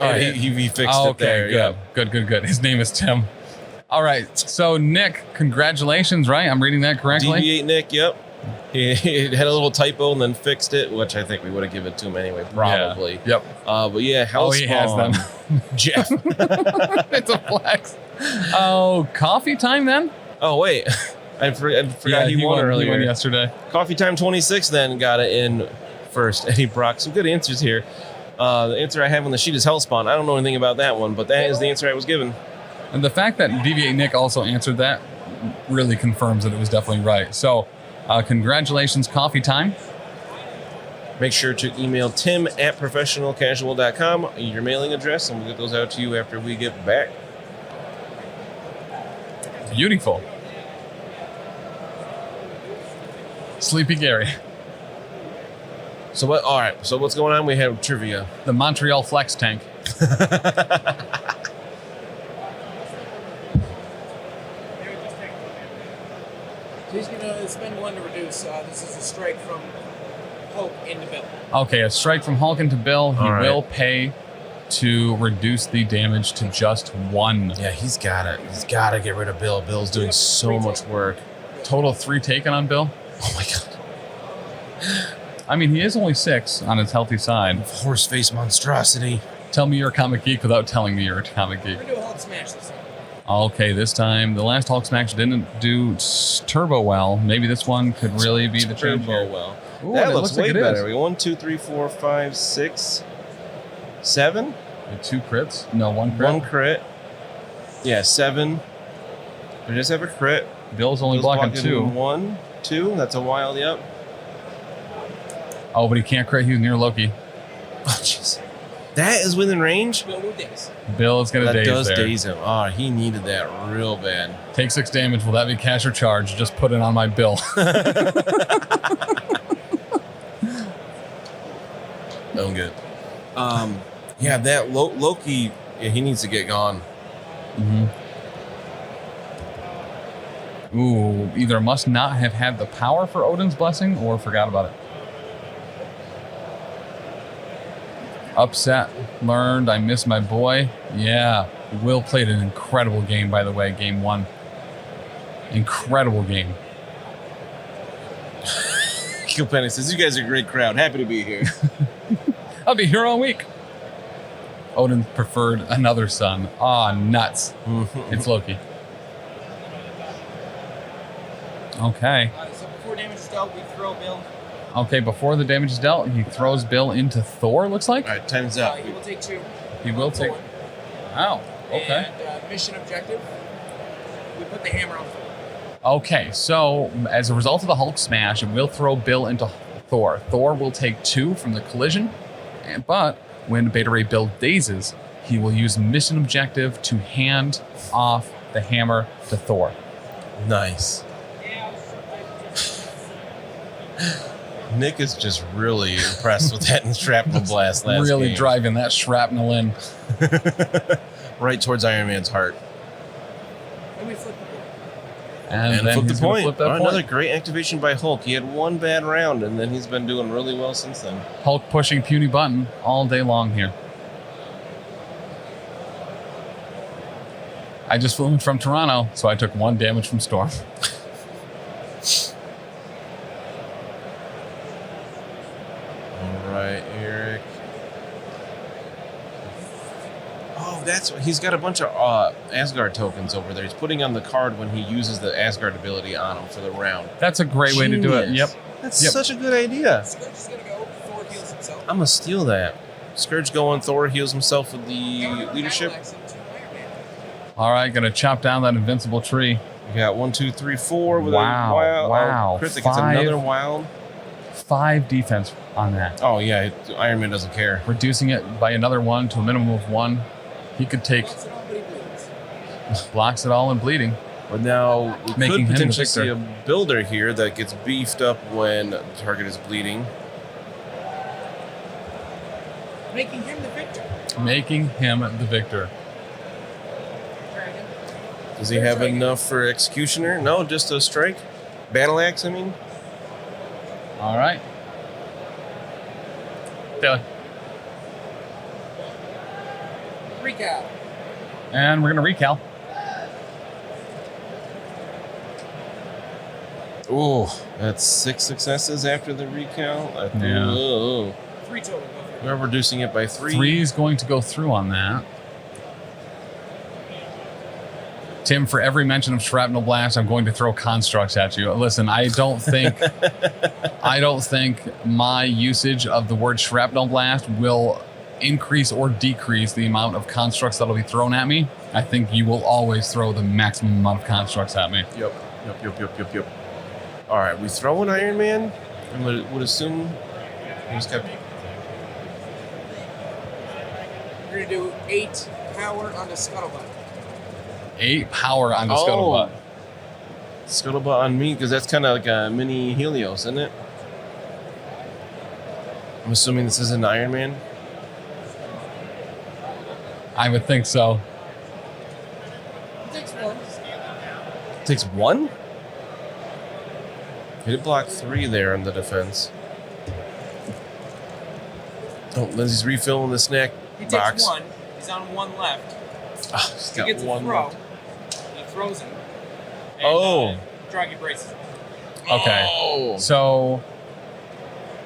All right, he fixed it there. Good. Good. His name is Tim. All right. So, Nick, congratulations, right? I'm reading that correctly? DB8 Nick, yep. He had a little typo and then fixed it, which I think we would have given it to him anyway, probably. Yeah. Yep. But yeah, Hellspawn. He has them. Jeff. It's a flex. Oh, coffee time then? Oh, wait. I forgot he won earlier. He won yesterday. Coffee Time 26 then got it in first. Eddie Brock. Some good answers here. The answer I have on the sheet is Hellspawn. I don't know anything about that one, but that is the answer I was given. And the fact that DV8 Nick also answered that really confirms that it was definitely right. So, congratulations, Coffee Time. Make sure to email tim@professionalcasual.com, your mailing address, and we'll get those out to you after we get back. Beautiful. Sleepy Gary. So what? All right. So what's going on? We have trivia. The Montreal Flex Tank. He's going to spend 1 to reduce. This is a strike from Hulk into Bill. Okay, a strike from Hulk into Bill. He All right. will pay to reduce the damage to just 1. Yeah, he's got it. He's got to get rid of Bill. Bill's doing so much work. Total 3 taken on Bill. Oh my God. I mean, he is only 6 on his healthy side. Horse face monstrosity. Tell me you're a comic geek without telling me you're a comic geek. We're going to do a Hulk smash this time. Okay, this time the last Hulk smash didn't do turbo well. Maybe this one could really be the change. Turbo well. Ooh, That it looks way like it better. is. 1, 2, 3, 4, 5, 6, 7. 2 crits? No, 1 crit. 1 crit. Yeah, 7. I just have a crit. Bill's only blocking 2. 1, 2. That's a wild, yep. Oh, but he can't crit. He's near Loki. Oh, jeez. That is within range? Bill will daze. Bill is going to That daze does there. daze him. Oh, he needed that real bad. Take 6 damage. Will that be cash or charge? Just put it on my Bill. Oh, good. Yeah, that Loki, yeah, he needs to get gone. Ooh, either must not have had the power for Odin's blessing or forgot about it. Upset, learned, I miss my boy. Yeah, Will played an incredible game, by the way, game 1. Incredible game. Kill Penny says, "You guys are a great crowd. Happy to be here." I'll be here all week. Odin preferred another son. Ah, nuts. It's Loki. Okay. So before damage is dealt, we throw Bill. Okay, before the damage is dealt, he throws Bill into Thor, looks like. All right, time's up. He will take 2. He will take... Wow, okay. And mission objective, we put the hammer on Thor. Okay, so as a result of the Hulk smash, it will throw Bill into Thor. Thor will take 2 from the collision, but when Beta Ray Bill dazes, he will use mission objective to hand off the hammer to Thor. Nice. Nick is just really impressed with that shrapnel blast last Really game. driving that shrapnel in. Right towards Iron Man's heart. And we flip the board. And then flip the he's gonna point. flip that point. Another great activation by Hulk. He had 1 bad round, and then he's been doing really well since then. Hulk pushing puny button all day long here. I just flew in from Toronto, so I took 1 damage from Storm. All right, Eric. Oh, that's he's got a bunch of Asgard tokens over there. He's putting on the card when he uses the Asgard ability on him for the round. That's a great way to do it. Yep. Genius. That's such a good idea. Skurge is going to go. Thor heals himself. I'm gonna steal that. Skurge going, Thor heals himself with the leadership. Battle axe into Iron Man. All right, gonna chop down that invincible tree. We got 1, 2, 3, 4 with Wow, a wild. wow. Oh, Cryptic, it's 5. another wild. 5 defense on that. Oh yeah, Iron Man doesn't care. Reducing it by another 1 to a minimum of 1. He could take, Blocks it all, but he bleeds. blocks it all and bleeding. But now we Making him could the potentially see victor. a builder here that gets beefed up when the target is bleeding. Making him the victor. Making him the victor. Dragon. Does he have enough for Executioner? No, just a strike. Battle axe, I mean. All right. Taylor. Recap. And we're gonna recal. Ooh, that's 6 successes after the recal. Yeah. Ooh. 3 total. We're reducing it by 3. 3 is going to go through on that. Tim, for every mention of shrapnel blast, I'm going to throw constructs at you. Listen, I don't think my usage of the word shrapnel blast will increase or decrease the amount of constructs that'll be thrown at me. I think you will always throw the maximum amount of constructs at me. Yep. All right, we throw an Iron Man. I would assume we just got. We're going to do 8 power on the Skuttlebutt. 8 power on the Skuttlebutt. Skuttlebutt on me, because that's kind of like a mini Helios, isn't it? I'm assuming this isn't Iron Man. I would think so. It takes 1. It takes 1? He did block 3 there on the defense. Oh, Lindsay's refilling the snack He takes box. 1. He's on 1 left. Ah, he's He got gets a 1 throw. left. He throws him. And, Oh. Dragi braces. Okay. Oh. So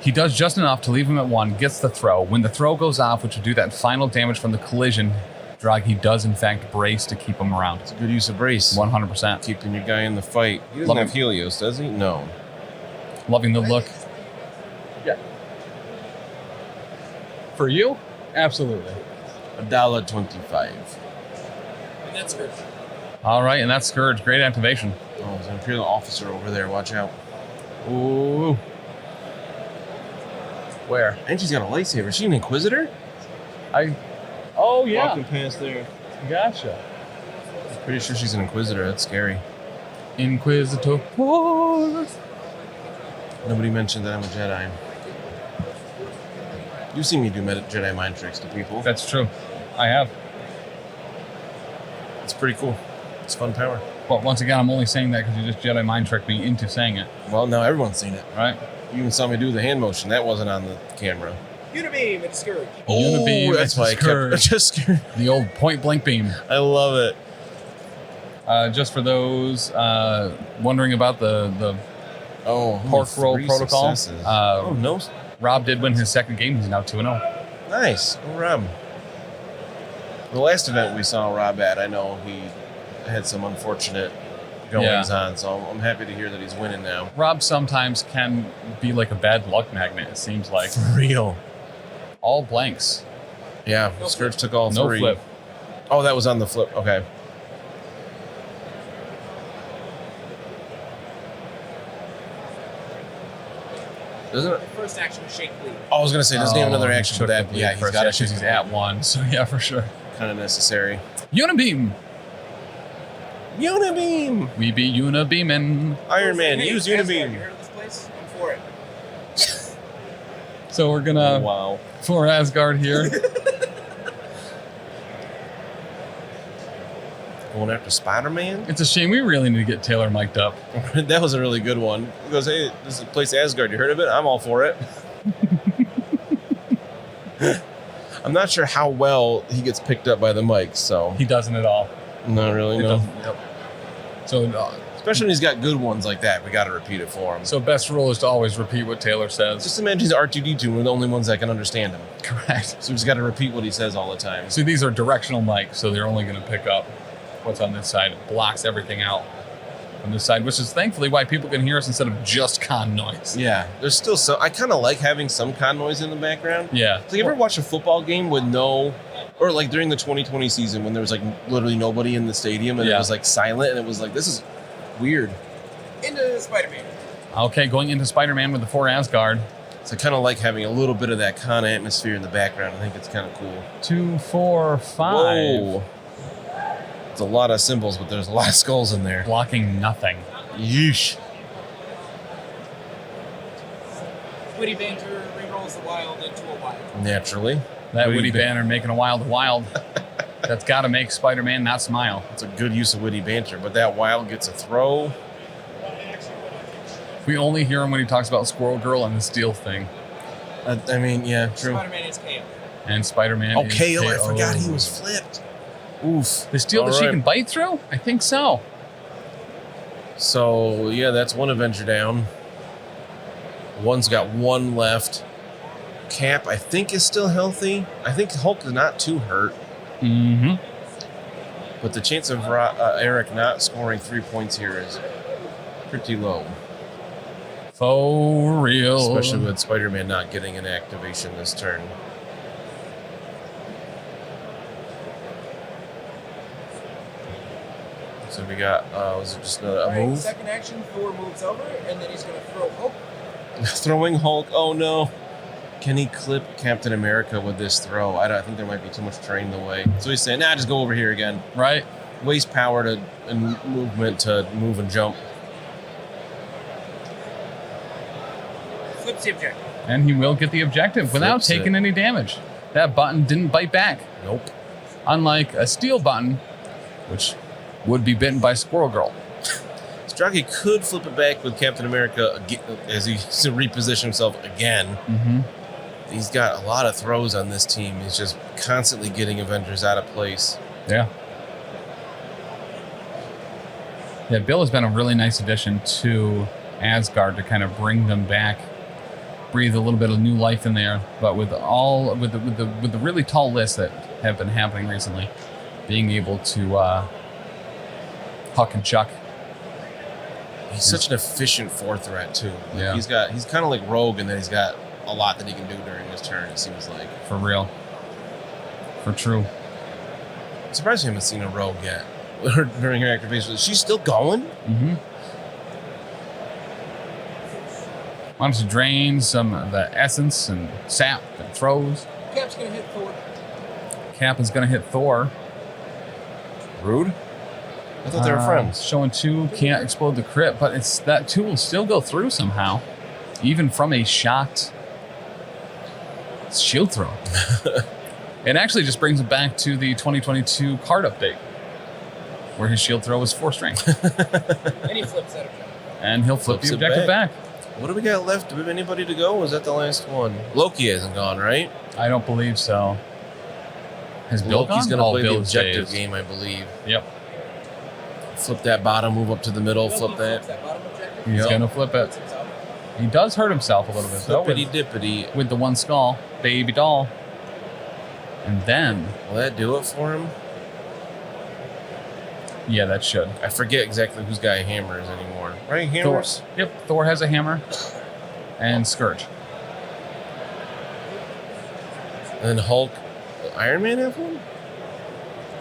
he does just enough to leave him at 1, gets the throw. When the throw goes off, which would do that final damage from the collision, Dragi does in fact brace to keep him around. It's a good use of brace. 100%. Keeping your guy in the fight. He doesn't Love have him. Helios, does he? No. Loving the look. Yeah. For you? Absolutely. $1.25. And that's good. All right, and that's Skurge. Great activation. Oh, there's an Imperial officer over there. Watch out. Ooh. Where? And she's got a lightsaber. Is she an Inquisitor? Oh, yeah. Walking past there. Gotcha. Pretty sure she's an Inquisitor. That's scary. Inquisitor. Nobody mentioned that I'm a Jedi. You've seen me do Jedi mind tricks to people. That's true. I have. It's pretty cool. It's fun power. But once again, I'm only saying that because you just Jedi mind tricked me into saying it, Well, now everyone's seen it. right? You even saw me do the hand motion. That wasn't on the camera. Unibeam and Skurge. Oh, Unibeam that's and why I Skurge. kept just scared. The old point blank beam. I love it. Just for those wondering about the Oh, pork roll 3 protocol. successes. Oh, no. Rob did win his second game. He's now 2-0. Nice. Oh, Rob. The last event we saw Rob at, I know he had some unfortunate goings on, so I'm happy to hear that he's winning now. Rob sometimes can be like a bad luck magnet, it seems like. For real. All blanks. Yeah, Skurge took all No 3. flip. Oh, that was on the flip. Okay. Doesn't it? First action is shake bleed. Oh, I was gonna say, doesn't he have another he action for took that? the bleed Yeah, he's first. got Yeah, it. 'cause he's at 1, so yeah, for sure. Kind of necessary. Unibeam! Unibeam! We be Unibeamin'. Iron Man, Hey, use Asgard, Unibeam. you heard of this place? I'm for it. So we're gonna, Wow. for Asgard here. Going after Spider-Man? It's a shame. We really need to get Taylor mic'd up. That was a really good one. He goes, hey, this is the place Asgard. You heard of it? I'm all for it. I'm not sure how well he gets picked up by the mic, so He doesn't at all. not really, It no. doesn't- Yep. So, Especially when he's got good ones like that. We got to repeat it for him. so best rule is to always repeat what Taylor says. Just imagine he's R2-D2. We're the only ones that can understand him. Correct. So we just got to repeat what he says all the time. See, these are directional mics, so they're only going to pick up what's on this side. It blocks everything out on this side, which is thankfully why people can hear us instead of just con noise. Yeah, there's still some. I kind of like having some con noise in the background. Yeah. So you ever watch a football game with no, or like during the 2020 season when there was like literally nobody in the stadium and it Yeah. was like silent and it was like, this is weird. Into Spider-Man. Okay, going into Spider-Man with the 4 Asgard. So I kind of like having a little bit of that con atmosphere in the background. I think it's kind of cool. 2, 4, 5. Whoa. It's a lot of symbols, but there's a lot of skulls in there. Blocking nothing. Yeesh. Witty banter rerolls the wild into a wild. Naturally. That Witty witty ba- banner making a wild. That's got to make Spider-Man not smile. It's a good use of witty banter, but that wild gets a throw. We only hear him when he talks about Squirrel Girl and the Steel thing. I mean, yeah, true. Spider-Man is KO. And Spider-Man Oh, is KO, I KO. forgot he was flipped. Oof. The steel that All she right. can bite through? I think so. So, yeah, that's one Avenger down. One's got 1 left. Cap, I think, is still healthy. I think Hulk is not too hurt. Mm-hmm. But the chance of Eric not scoring 3 points here is pretty low. For real. Especially with Spider-Man not getting an activation this turn. So we got, was it just a Alright, move? second action, Thor moves over, and then he's going to throw Hulk. Throwing Hulk, oh no. Can he clip Captain America with this throw? I think there might be too much terrain in the way. So he's saying, nah, just go over here again. Right? Waste power and movement to move and jump. Flips the objective. And he will get the objective without Flips it. taking any damage. That button didn't bite back. Nope. Unlike a steel button, which would be bitten by Squirrel Girl. Dragi could flip it back with Captain America as he repositions himself again. Mm-hmm. He's got a lot of throws on this team. He's just constantly getting Avengers out of place. Yeah. Yeah, Bill has been a really nice addition to Asgard to kind of bring them back, breathe a little bit of new life in there. But with the really tall lists that have been happening recently, being able to huck and chuck. He's such an efficient 4 threat too. Like Yeah. He's kind of like Rogue, and then he's got a lot that he can do during his turn. It seems like. For real. For true. I'm surprised we haven't seen a Rogue yet during her activation. She's still going. Mm-hmm. Wants to drain some of the essence and sap and throws. Cap's going to hit Thor. Cap is going to hit Thor. Rude. I thought they were friends. Showing 2 can't explode the crit, but it's that 2 will still go through somehow, even from a shocked shield throw. It actually just brings it back to the 2022 card update, where his shield throw was 4 strength, And he flips that objective. and he'll flip Flips the it objective back. What do we got left? Do we have anybody to go? Was that the last one? Loki hasn't gone, right? I don't believe so. Has Bill Loki's gone? going to Oh, play the Bill objective stays. game, I believe. Yep. Flip that bottom, move up to the middle, flip that. He's Yep. going to flip it. He does hurt himself a little bit, though, Flippity dippity. with the one skull. Baby doll. And then, Will that do it for him? yeah, that should. I forget exactly whose guy hammers anymore. Right, Thor. hammers? Yep, Thor has a hammer. And Skurge. And then Hulk. Iron Man have one?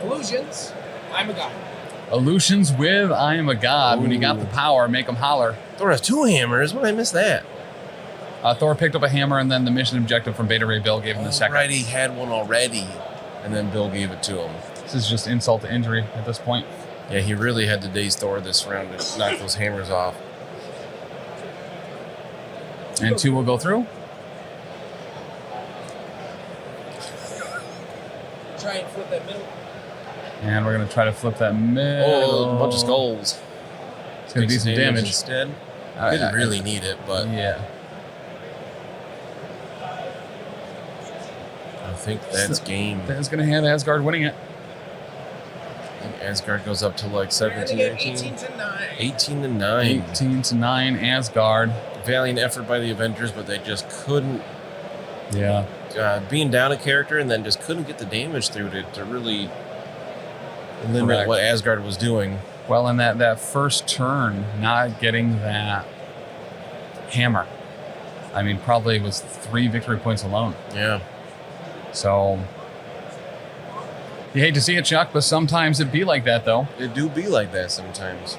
Illusions. I'm a guy. Illusions with I am a god. When you got the Ooh. power, make them holler. Thor has 2 hammers. Why did I miss that? Thor picked up a hammer, and then the mission objective from Beta Ray Bill gave him the second. Right, he had one already. And then Bill gave it to him. This is just insult to injury at this point. Yeah, he really had to daze Thor this round to knock those hammers off. And 2 will go through. Try and flip that middle. And we're going to try to flip that middle. Oh, a bunch of skulls. It's going to be Takes some damage. instead. I- Didn't I- really need it, but Yeah. I think that's game. That's going to have Asgard winning it. I think Asgard goes up to like We're gonna 17, get 18. 18 to 9. 18 to 9. 18-9 Asgard. Valiant effort by the Avengers, but they just couldn't, Yeah. being down a character and then just couldn't get the damage through to really limit Correct. what Asgard was doing. Well, in that first turn, not getting that hammer. I mean, probably was 3 victory points alone. Yeah. So you hate to see it, Chuck, but sometimes it be like that, though. It do be like that sometimes.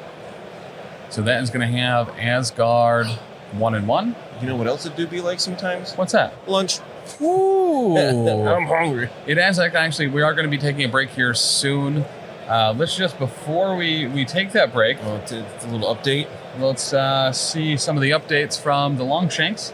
So that is going to have Asgard 1-1. You know what else it do be like sometimes? What's that? Lunch. Ooh. I'm hungry. It is actually, we are going to be taking a break here soon. Let's just, before we take that break, Oh, it's a little update. let's see some of the updates from the Longshanks.